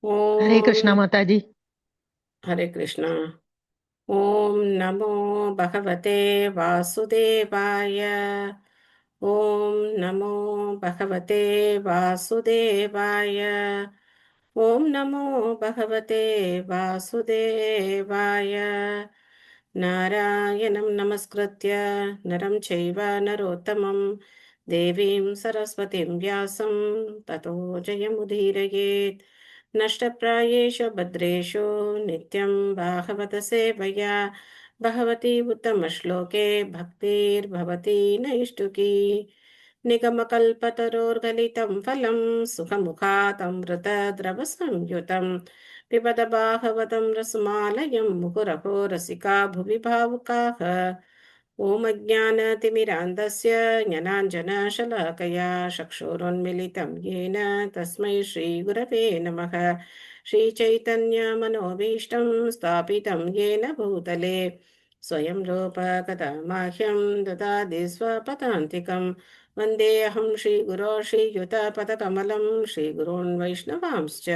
हरे ॐ कृष्णा माता जी। हरे कृष्णा। ॐ नमो भगवते वासुदेवाय। ॐ नमो भगवते वासुदेवाय। ॐ नमो भगवते वासुदेवाय। नारायणं नमस्कृत्य नरं चैव नरोत्तमं देवीं सरस्वतीं व्यासं ततो जयमुदीरयेत्। नष्टप्रायेषु भद्रेषु नित्यं भागवत सेवया भगवती उत्तमश्लोके भक्तिर्भवती नैष्टुकी। निगमकल्पतरोर्गलितं फलं सुखमुखातमृतद्रवसंयुतं पिबद भागवतं रसमालयं मुहुरहो रसिका भुवि भावुकाः। ॐ अज्ञानतिमिरान्धस्य ज्ञानाञ्जनशलाकया चक्षुरुन्मिलितं येन तस्मै श्रीगुरवे नमः। श्रीचैतन्यमनोभीष्टं स्थापितं येन भूतले स्वयं रूप कदा माह्यं ददाति स्वपदान्तिकं। वन्देऽहं श्रीगुरो श्रीयुतपदकमलं श्रीगुरून् वैष्णवांश्च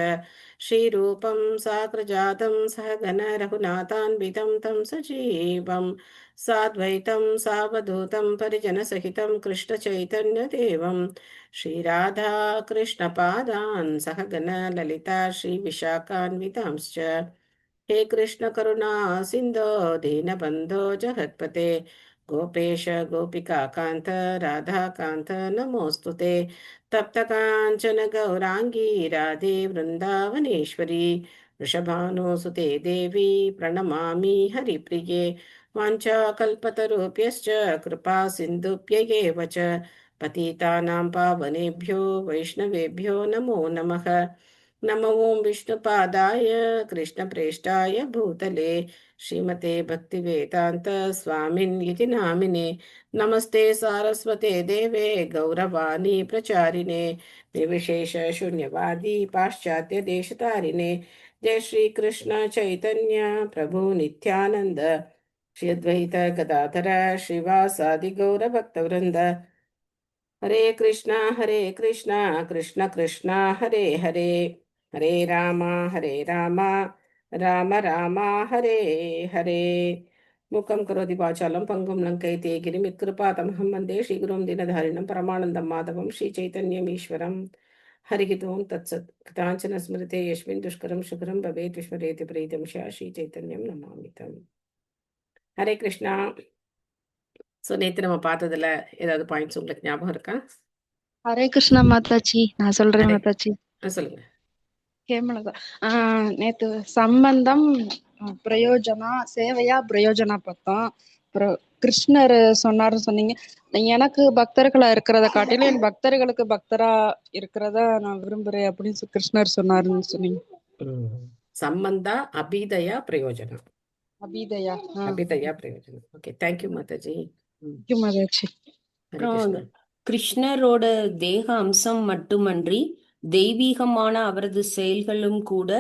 श्रीरूपं साग्रजातं सहगण रघुनाथान्वितं तं सजीवं साद्वैतं सावधूतं परिजनसहितं कृष्णचैतन्यदेवं श्रीराधा कृष्णपादान् सहगण ललिता श्रीविशाखान्वितांश्च। हे कृष्ण करुणा सिन्धो दीनबन्धो जगत्पते गोपेश गोपिका कान्त राधा कान्त नमोऽस्तु ते। तप्तकाञ्चन गौराङ्गी राधे वृन्दावनेश्वरी वृषभानुसुते देवी प्रणमामि हरिप्रिये। वाञ्छाकल्पतरुभ्यश्च कृपा सिन्धुभ्य च पतितानां पावनेभ्यो वैष्णवेभ्यो नमो नमः। नमो ॐ विष्णुपादाय कृष्णप्रेष्ठाय भूतले श्रीमते भक्तिवेदान्त स्वामिन् इति नामिने। नमस्ते सारस्वते देवे गौरवाणी प्रचारिणे निर्विशेष शून्यवादी पाश्चात्य देशतारिणे। जय श्री कृष्ण चैतन्य प्रभु नित्यानंद श्री अद्वैत गदाधर श्रीवासादि गौर भक्तवृंद। हरे कृष्णा कृष्ण कृष्णा हरे हरे हरे राम राम राम हरे हरे। मूकं करोति वाचालं पङ्गुं लङ्कयति गिरिं यत्कृपातमहं वन्दे श्रीगुरुं दीनधारिणं परमानन्दं माधवं श्रीचैतन्यमीश्वरं। हरिः ओं तत्सत्। कथाञ्चन स्मृते यस्मिन् दुष्करं सुकरं भवेत् विस्मरेति प्रीतं श्रीचैतन्यं नमामि तम्। हरे कृष्णा। ஸோ நேற்று நம்ம பார்த்ததுல ஏதாவது பாயிண்ட்ஸ் உங்களுக்கு ஞாபகம் இருக்கா? ஹரே கிருஷ்ணா மாதாஜி, நான் சொல்றேன் ஹரே மாதாஜி. சொல்லுங்க. கேமலதா நேத்து சம்பந்தம் பிரயோஜனா சேவையா பிரயோஜனா பார்த்தோம். அப்புறம் கிருஷ்ணர் சொன்னாருன்னு சொன்னீங்க. எனக்கு பக்தர்களா இருக்கிறத காட்டிலும் என் பக்தர்களுக்கு பக்தரா இருக்கிறதா நான் விரும்புறேன் அப்படின்னு கிருஷ்ணர் சொன்னாருன்னு சொன்னீங்க. சம்பந்தா அபிதயா பிரயோஜனம். அபிதயா அபிதயா பிரயோஜனம். ஓகே, தேங்க்யூ மாதாஜி. மாதாஜி. ஹரே கிருஷ்ணா. கிருஷ்ணரோட தேக அம்சம் மட்டுமன்றி தெய்வீகமான அவரது செயல்களும் கூட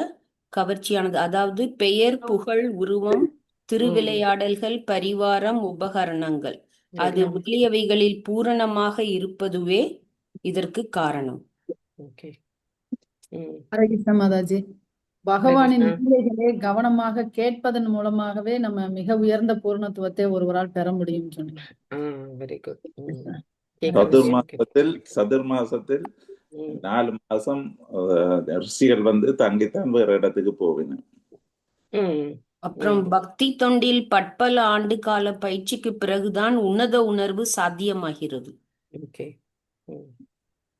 கவர்ச்சியானது. அதாவது பெயர், புகழ், உருவம், திருவிளையாடல்கள், பரிவாரம், உபகரணங்கள் அது முதலியவைகளில் பூரணமாக இருப்பதுவே இதற்கு காரணம். ஓகே. ஹரே கிருஷ்ண மாதாஜி. பகவானின் லீலைகளை கவனமாக கேட்பதன் மூலமாகவே நம்ம மிக உயர்ந்த பூர்ணத்துவத்தை ஒருவரால் பெற முடியும் சொன்னீங்க. Very good. சதுர்மாசத்தில் 4 மாசம் ரிஷிகள் வந்து தங்கித்தான் வேற இடத்துக்கு போவின. அப்புறம் பக்தி தொண்டில் பற்பல ஆண்டு கால பயிற்சிக்கு பிறகுதான் உன்னத உணர்வு சாத்தியமாகிறது.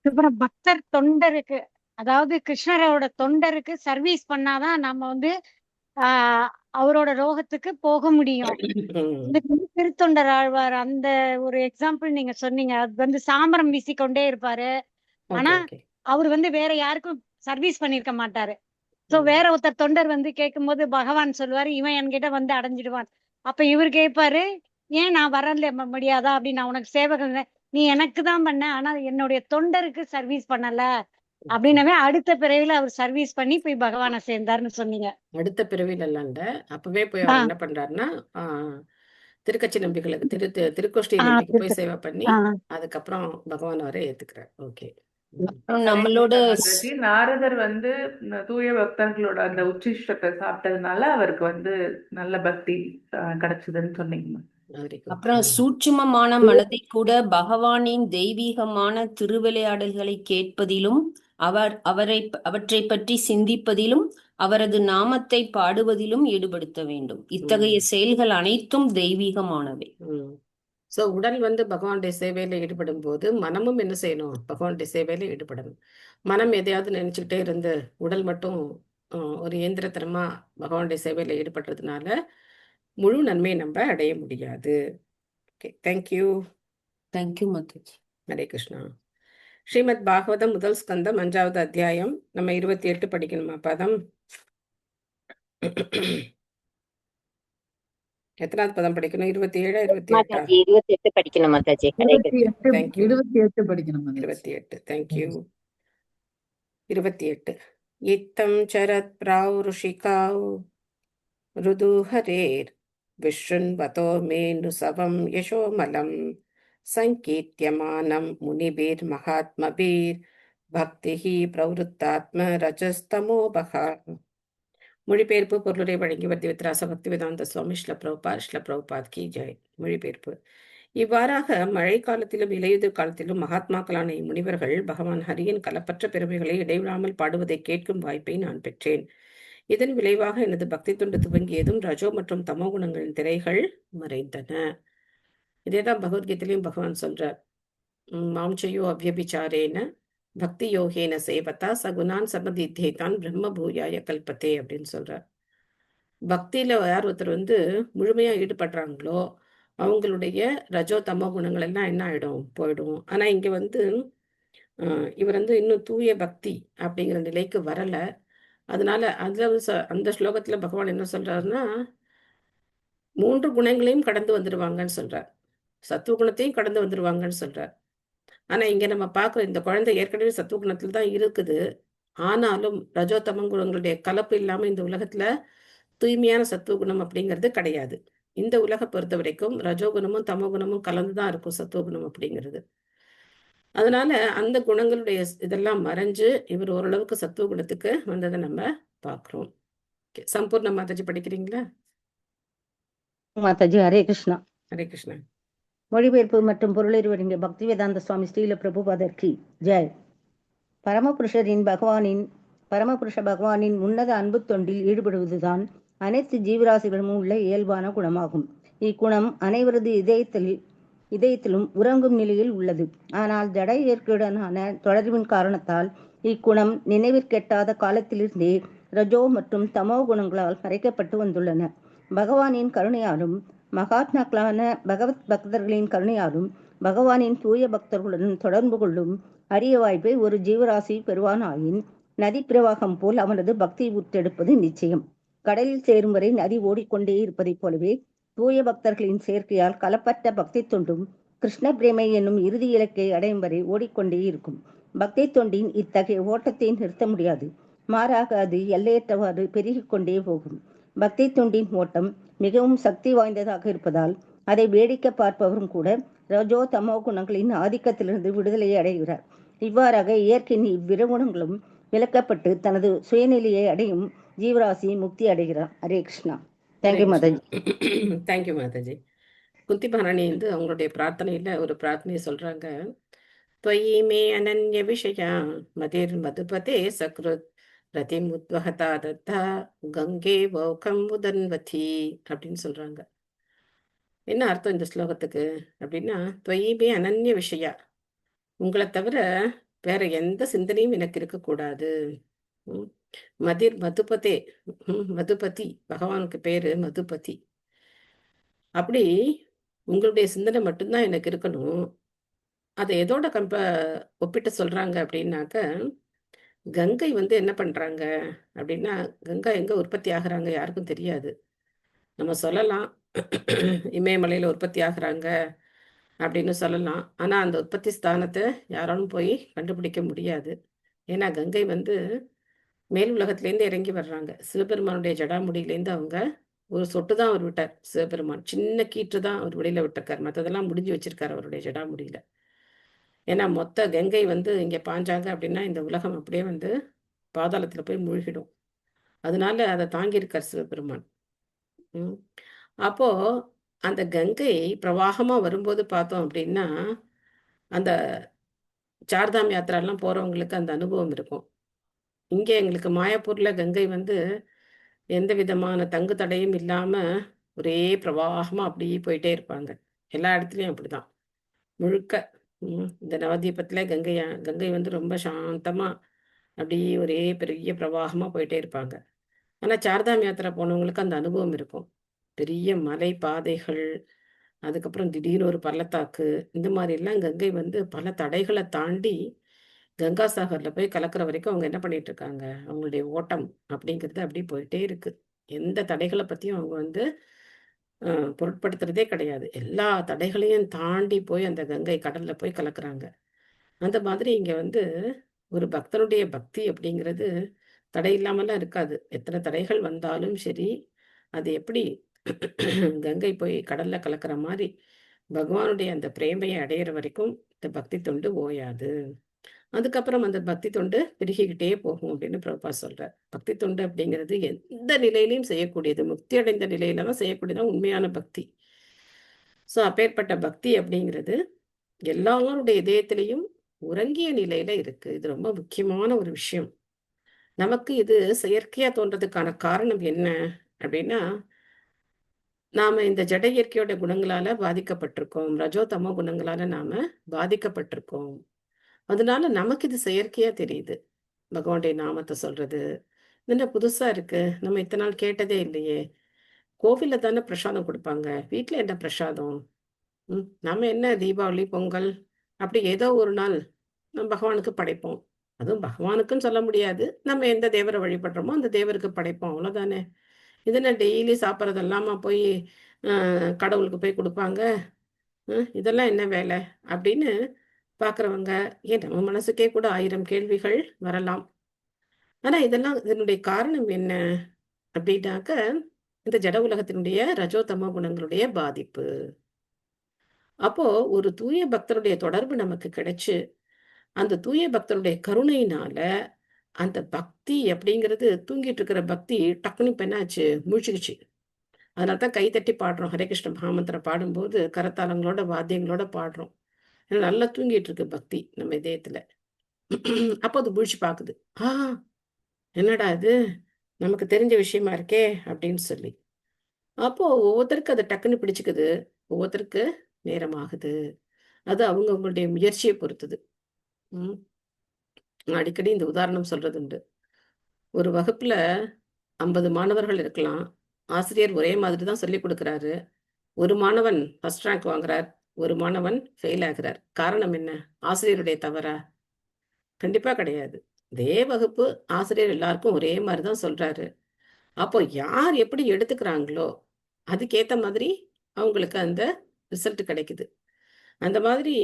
அப்புறம் பக்தர் தொண்டருக்கு, அதாவது கிருஷ்ணரோட தொண்டருக்கு சர்வீஸ் பண்ணாதான் நம்ம வந்து அவரோட ரோகத்துக்கு போக முடியும். திருத்தொண்டர் ஆழ்வார் அந்த ஒரு எக்ஸாம்பிள் நீங்க சொன்னீங்க. அது வந்து சாமரம் வீசிக்கொண்டே இருப்பாரு, ஆனா அவர் வந்து வேற யாருக்கும் சர்வீஸ் பண்ணிருக்க மாட்டாரு. சோ வேற ஒருத்தர் தொண்டர் வந்து கேட்கும் போது பகவான் சொல்லுவாரு, இவன் என்கிட்ட வந்து அடைஞ்சிடுவான். அப்ப இவர் கேட்பாரு, ஏன் நான் வரல முடியாதா அப்படின்னு. நான் உனக்கு சேவகன், நீ எனக்கு தான் பண்ண, ஆனா என்னுடைய தொண்டருக்கு சர்வீஸ் பண்ணல அப்படின்னவே அடுத்த பிறவில அவர் சர்வீஸ் பண்ணி போய் பகவானை சேர்ந்தாருன்னு சொன்னீங்க. அடுத்த பிறவில இல்ல, அப்பவே போய் அவர் என்ன பண்றாருன்னா திருக்கச்சி நம்பிகளுக்கு திருக்கோஷ்டி நம்பிக்கை போய் சேவை பண்ணி அதுக்கப்புறம் பகவான் அவரை ஏத்துக்கிறார். ஓகே. அப்புறம் நம்மளோட மாதாஜி நாரதர் வந்து இந்த தூய பக்தர்களோட அந்த உச்சிஷ்டத்தை சாப்பிட்டதுனால அவருக்கு வந்து நல்ல பக்தி கிடைச்சதுன்னு சொன்னீங்க. Very good. அப்புறம் சூட்சுமமான மனதை கூட பகவானின் தெய்வீகமான திருவிளையாடல்களை கேட்பதிலும் அவற்றை பற்றி சிந்திப்பதிலும் அவரது நாமத்தை பாடுவதிலும் ஈடுபடுத்த வேண்டும். இத்தகைய செயல்கள் அனைத்தும் தெய்வீகமானவை. ஸோ உடல் வந்து பகவானுடைய சேவையில ஈடுபடும் போது மனமும் என்ன செய்யணும்? பகவானுடைய சேவையில ஈடுபடணும். மனம் எதையாவது நினைச்சுக்கிட்டே இருந்து உடல் மட்டும் ஒரு இயந்திரத்தனமா பகவானுடைய சேவையில ஈடுபடுறதுனால முழு நன்மையை நம்ம அடைய முடியாது. Okay, thank you. தேங்க்யூ மாதாஜி. ஹரே கிருஷ்ணா. ஸ்ரீமத் பாகவதம் முதல் ஸ்கந்தம் 5வது அத்தியாயம். நம்ம 28 படிக்கணுமா பதம்? எத்தனாவது பதம் படிக்கணும்? 27 28 மாதாஜி 28 படிக்கணும் மாதாஜி. ஹரே கிருஷ்ணா. 28 படிக்கணும் மாதாஜி. 28. தேங்க்யூ. 28. இத்தம் சரத் பிராவுருஷிகாவ் ருதுஹரேர் விஷ்ருன்வதோ மேனுசவம் யசோமலம் சங்கீர்த்தியமானம் முனிபீர் மகாத்மபீர் பக்திஹி பிரவருத்தாத்ம ரஜஸ்தமோபகா. மொழிபெயர்ப்பு பொருளுரை வழங்கியவர் திவ்யத்ராச பக்திவேதாந்த சுவாமி ஸ்ரீல பிரபுபாத் கி ஜெய். மொழிபெயர்ப்பு. இவ்வாறாக மழை காலத்திலும் இலையுதிர் காலத்திலும் மகாத்மாக்களான இம்முனிவர்கள் பகவான் ஹரியின் கலப்பற்ற பெருமைகளை இடைவிடாமல் பாடுவதை கேட்கும் வாய்ப்பை நான் பெற்றேன். இதன் விளைவாக எனது பக்தி தொண்டு துவங்கியதும் ரஜோ மற்றும் தமோ குணங்களின் திரைகள் மறைந்தன. இதேதான் பகவத்கீதையிலையும் பகவான் சொல்றார். மாம்சையோ அவ்யபிச்சாரேன பக்தி யோகேன சேவதா சகுணான் சமதித்தேதான் பிரம்ம பூயாய கல்பத்தே அப்படின்னு சொல்றார். பக்தியில யார் ஒருத்தர் வந்து முழுமையா ஈடுபடுறாங்களோ அவங்களுடைய ரஜோ தமோ குணங்கள் எல்லாம் என்ன ஆயிடும்? போயிடும். ஆனா இங்க வந்து இவர் வந்து இன்னும் தூய பக்தி அப்படிங்கிற நிலைக்கு வரல. அதனால அந்த ஸ்லோகத்துல பகவான் என்ன சொல்றாருன்னா 3 குணங்களையும் கடந்து வந்துடுவாங்கன்னு சொல்றார். சத்துவ குணத்தையும் கடந்து வந்துடுவாங்கன்னு சொல்றார். ஆனா இங்க நம்ம பார்க்குற இந்த குழந்தை ஏற்கனவே சத்துவ குணத்துல தான் இருக்குது. ஆனாலும் ரஜோ தமோ குணங்களுடைய கலப்பு இல்லாம இந்த உலகத்துல தூய்மையான சத்துவ குணம் அப்படிங்கிறது கிடையாது. இந்த உலக பொறுத்த வரைக்கும் ரஜோகுணமும் தமோ குணமும் கலந்துதான் இருக்கும் சத்துவ குணம் அப்படிங்கிறது. அதனால அந்த குணங்களுடைய இதெல்லாம் மறைஞ்சு இவர் ஓரளவுக்கு சத்துவ குணத்துக்கு வந்ததை நம்ம பார்க்கிறோம். சம்பூர்ண மாதாஜி படிக்கிறீங்களா? மாதாஜி ஹரே கிருஷ்ணா. ஹரே கிருஷ்ணா. மொழிபெயர்ப்பு மற்றும் பொருளுரை வழங்கிய பக்திவேதாந்த சுவாமி ஸ்ரீல பிரபுபாதர் கி ஜெய். பரமபுருஷ பகவானின் உன்னத அன்பு தொண்டில் ஈடுபடுவதுதான் அனைத்து ஜீவராசிகளும் உள்ள இயல்பான குணமாகும். இக்குணம் அனைவரது இதயத்திலும் உறங்கும் நிலையில் உள்ளது. ஆனால் ஜட இயற்கையுடனான தொடர்பின் காரணத்தால் இக்குணம் நினைவிற்கெட்டாத காலத்திலிருந்தே ரஜோ மற்றும் தமோ குணங்களால் மறைக்கப்பட்டு வந்துள்ளன. பகவானின் கருணையாலும் மகாத்மாக்களான பகவத் பக்தர்களின் கருணையாலும் பகவானின் தூய பக்தர்களுடன் தொடர்பு கொள்ளும் அரிய வாய்ப்பை ஒரு ஜீவராசி பெறுவானாயின் நதி பிரவாகம் போல் அவனது பக்தி ஊற்றெடுப்பது நிச்சயம். கடலில் சேரும் வரை நதி ஓடிக்கொண்டே இருப்பதைப் போலவே தூய பக்தர்களின் சேர்க்கையால் கலப்பற்ற பக்தி தொண்டும் கிருஷ்ண பிரேமை என்னும் இறுதி இலக்கை அடையும் வரை ஓடிக்கொண்டே இருக்கும். பக்தி தொண்டின் இத்தகைய ஓட்டத்தை நிறுத்த முடியாது. மாறாக அது எல்லையற்றவாறு பெருகிக் கொண்டே போகும். பக்தி தொண்டின் ஓட்டம் மிகவும் சக்தி வாய்ந்ததாக இருப்பதால் அதை வேடிக்கை பார்ப்பவரும் கூட ரஜோ தமோ குணங்களின் ஆதிக்கத்திலிருந்து விடுதலையை அடைகிறார். இவ்வாறாக இயற்கையின் இவ்விரு குணங்களும் விலக்கப்பட்டு தனது சுயநிலையை அடையும் ஜீவராசி முக்தி அடைகிறார். ஹரே கிருஷ்ணா. தேங்க்யூ மாதாஜி. தேங்க்யூ மாதாஜி. குந்தி மகாராணி வந்து அவங்களுடைய பிரார்த்தனையில ஒரு பிரார்த்தனையை சொல்றாங்க. त्वयि मे अनन्य विषया मदिर मधुपते सकृत ரதிமுத்வகதா தத்தா கங்கே வௌகம் முதன்வதி அப்படின்னு சொல்றாங்க. என்ன அர்த்தம் இந்த ஸ்லோகத்துக்கு அப்படின்னா, துவயிமே அனன்ய விஷயா, உங்களை தவிர வேற எந்த சிந்தனையும் எனக்கு இருக்கக்கூடாது. மதிர் மதுபதே, மதுபதி, பகவானுக்கு பேரு மதுபதி. அப்படி உங்களுடைய சிந்தனை மட்டும்தான் எனக்கு இருக்கணும். அதை எதோட ஒப்பிட்டு சொல்றாங்க அப்படின்னாக்க, கங்கை வந்து என்ன பண்றாங்க அப்படின்னா, கங்கா எங்க உற்பத்தி ஆகுறாங்க யாருக்கும் தெரியாது. நம்ம சொல்லலாம் இமயமலையில உற்பத்தி ஆகுறாங்க அப்படின்னு சொல்லலாம். ஆனா அந்த உற்பத்தி ஸ்தானத்தை யாராலும் போய் கண்டுபிடிக்க முடியாது. ஏன்னா கங்கை வந்து மேல் உலகத்திலேருந்து இறங்கி வர்றாங்க. சிவபெருமானுடைய ஜடாமுடியிலேருந்து அவங்க ஒரு சொட்டு தான் அவர் விட்டார். சிவபெருமான் சின்ன கீற்று தான் அவர் வெளியில விட்டிருக்காரு. மற்றதெல்லாம் முடிஞ்சு வச்சிருக்காரு அவருடைய ஜடாமுடியில. ஏன்னா மொத்த கங்கை வந்து இங்க பாஞ்சாங்க அப்படின்னா இந்த உலகம் அப்படியே வந்து பாதாளத்துல போய் மூழ்கிடும். அதனால அதை தாங்கியிருக்கார் சிவபெருமான். ம். அப்போ அந்த கங்கை பிரவாகமா வரும்போது பார்த்தோம் அப்படின்னா அந்த சார்தாம் யாத்திராலாம் போறவங்களுக்கு அந்த அனுபவம் இருக்கும். இங்கே எங்களுக்கு மாயாப்பூர்ல கங்கை வந்து எந்த விதமான தங்கு தடையும் இல்லாம ஒரே பிரவாகமா அப்படியே போயிட்டே இருப்பாங்க. எல்லா இடத்துலயும் அப்படிதான் முழுக்க. இந்த நவதீபத்துல கங்கை வந்து ரொம்ப சாந்தமா அப்படியே ஒரே பெரிய பிரவாகமா போயிட்டே இருப்பாங்க. ஆனா சார்தாம் யாத்திரை போனவங்களுக்கு அந்த அனுபவம் இருக்கும். பெரிய மலை பாதைகள், அதுக்கப்புறம் திடீர்னு ஒரு பள்ளத்தாக்கு, இந்த மாதிரி எல்லாம் கங்கை வந்து பல தடைகளை தாண்டி கங்கா சாகர்ல போய் கலக்கிற வரைக்கும் அவங்க என்ன பண்ணிட்டு இருக்காங்க, அவங்களுடைய ஓட்டம் அப்படிங்கிறது அப்படி போயிட்டே இருக்கு. எந்த தடைகளை பத்தியும் அவங்க வந்து பொருட்படுத்துறதே கிடையாது. எல்லா தடைகளையும் தாண்டி போய் அந்த கங்கை கடல்ல போய் கலக்குறாங்க. அந்த மாதிரி இங்க வந்து ஒரு பக்தனுடைய பக்தி அப்படிங்கிறது தடை இல்லாமலாம் இருக்காது. எத்தனை தடைகள் வந்தாலும் சரி, அது எப்படி கங்கை போய் கடல்ல கலக்கிற மாதிரி பகவானுடைய அந்த பிரேமையை அடையிற வரைக்கும் இந்த பக்தி தொண்டு ஓயாது. அதுக்கப்புறம் அந்த பக்தி தொண்டு பெருகிக்கிட்டே போகும் அப்படின்னு பிரபுபாத் சொல்றார். பக்தி தொண்டு அப்படிங்கிறது எந்த நிலையிலையும் செய்யக்கூடியது. முக்தி அடைந்த நிலையில தான் செய்யக்கூடியதான் உண்மையான பக்தி. ஸோ அப்பேற்பட்ட பக்தி அப்படிங்கிறது எல்லாருடைய இதயத்திலையும் உறங்கிய நிலையில இருக்கு. இது ரொம்ப முக்கியமான ஒரு விஷயம். நமக்கு இது செயற்கையா தோன்றதுக்கான காரணம் என்ன அப்படின்னா, நாம இந்த ஜட இயற்கையோட குணங்களால பாதிக்கப்பட்டிருக்கோம். ரஜோ தமோ குணங்களால நாம பாதிக்கப்பட்டிருக்கோம். அதனால நமக்கு இது செயற்கையா தெரியுது. பகவானுடைய நாமத்தை சொல்றது என்ன புதுசா இருக்கு, நம்ம இத்தனை நாள் கேட்டதே இல்லையே. கோவில்ல தானே பிரசாதம் கொடுப்பாங்க, வீட்டுல என்ன பிரசாதம்? நம்ம என்ன தீபாவளி பொங்கல் அப்படி ஏதோ ஒரு நாள் நம்ம பகவானுக்கு படைப்போம். அதுவும் பகவானுக்குன்னு சொல்ல முடியாது, நம்ம எந்த தேவரை வழிபடுறோமோ அந்த தேவருக்கு படைப்போம், அவ்வளவுதானே. இதுன்னா டெய்லி சாப்பிட்றதெல்லாமா போய் கடவுளுக்கு போய் கொடுப்பாங்க? இதெல்லாம் என்ன வேலை அப்படின்னு பார்க்குறவங்க, ஏன் நம்ம மனசுக்கே கூட 1000 கேள்விகள் வரலாம். ஆனா இதனுடைய காரணம் என்ன அப்படின்னாக்க, இந்த ஜட உலகத்தினுடைய ரஜோ தமோ குணங்களுடைய பாதிப்பு. அப்போ ஒரு தூய பக்தருடைய தொடர்பு நமக்கு கிடைச்சு, அந்த தூய பக்தருடைய கருணையினால அந்த பக்தி அப்படிங்கிறது தூங்கிட்டு இருக்கிற பக்தி டக்குனு இப்ப என்னாச்சு, முழிச்சுக்குச்சு. அதனாலதான் கை தட்டி பாடுறோம். ஹரே கிருஷ்ண மகாமந்திரம் பாடும்போது கரத்தாளங்களோட வாத்தியங்களோட பாடுறோம். ஏன்னா நல்லா தூங்கிட்டு இருக்கு பக்தி நம்ம இதயத்துல. அப்போ அது முழிச்சு பாக்குது. என்னடா இது நமக்கு தெரிஞ்ச விஷயமா இருக்கே அப்படின்னு சொல்லி. அப்போ ஒவ்வொருத்தருக்கு அதை டக்குன்னு பிடிச்சுக்குது, ஒவ்வொருத்தருக்கு நேரம் ஆகுது. அது அவங்களுடைய முயற்சியை பொறுத்தது. அடிக்கடி இந்த உதாரணம் சொல்றது உண்டு. ஒரு வகுப்புல 50 மாணவர்கள் இருக்கலாம். ஆசிரியர் ஒரே மாதிரி தான் சொல்லி கொடுக்கிறாரு. ஒரு மாணவன் ஃபர்ஸ்ட் ரேங்க் வாங்குறார், ஒரு மாணவன் ஃபெயில் ஆகிறார். காரணம் என்ன? ஆசிரியருடைய தவறா? கண்டிப்பா கிடையாது. இதே வகுப்பு ஆசிரியர் எல்லாருக்கும் ஒரே மாதிரி தான் சொல்றாரு. அப்போ யார் எப்படி எடுத்துக்கிறாங்களோ அதுக்கேத்த மாதிரி அவங்களுக்கு அந்த ரிசல்ட் கிடைக்குது. அந்த மாதிரி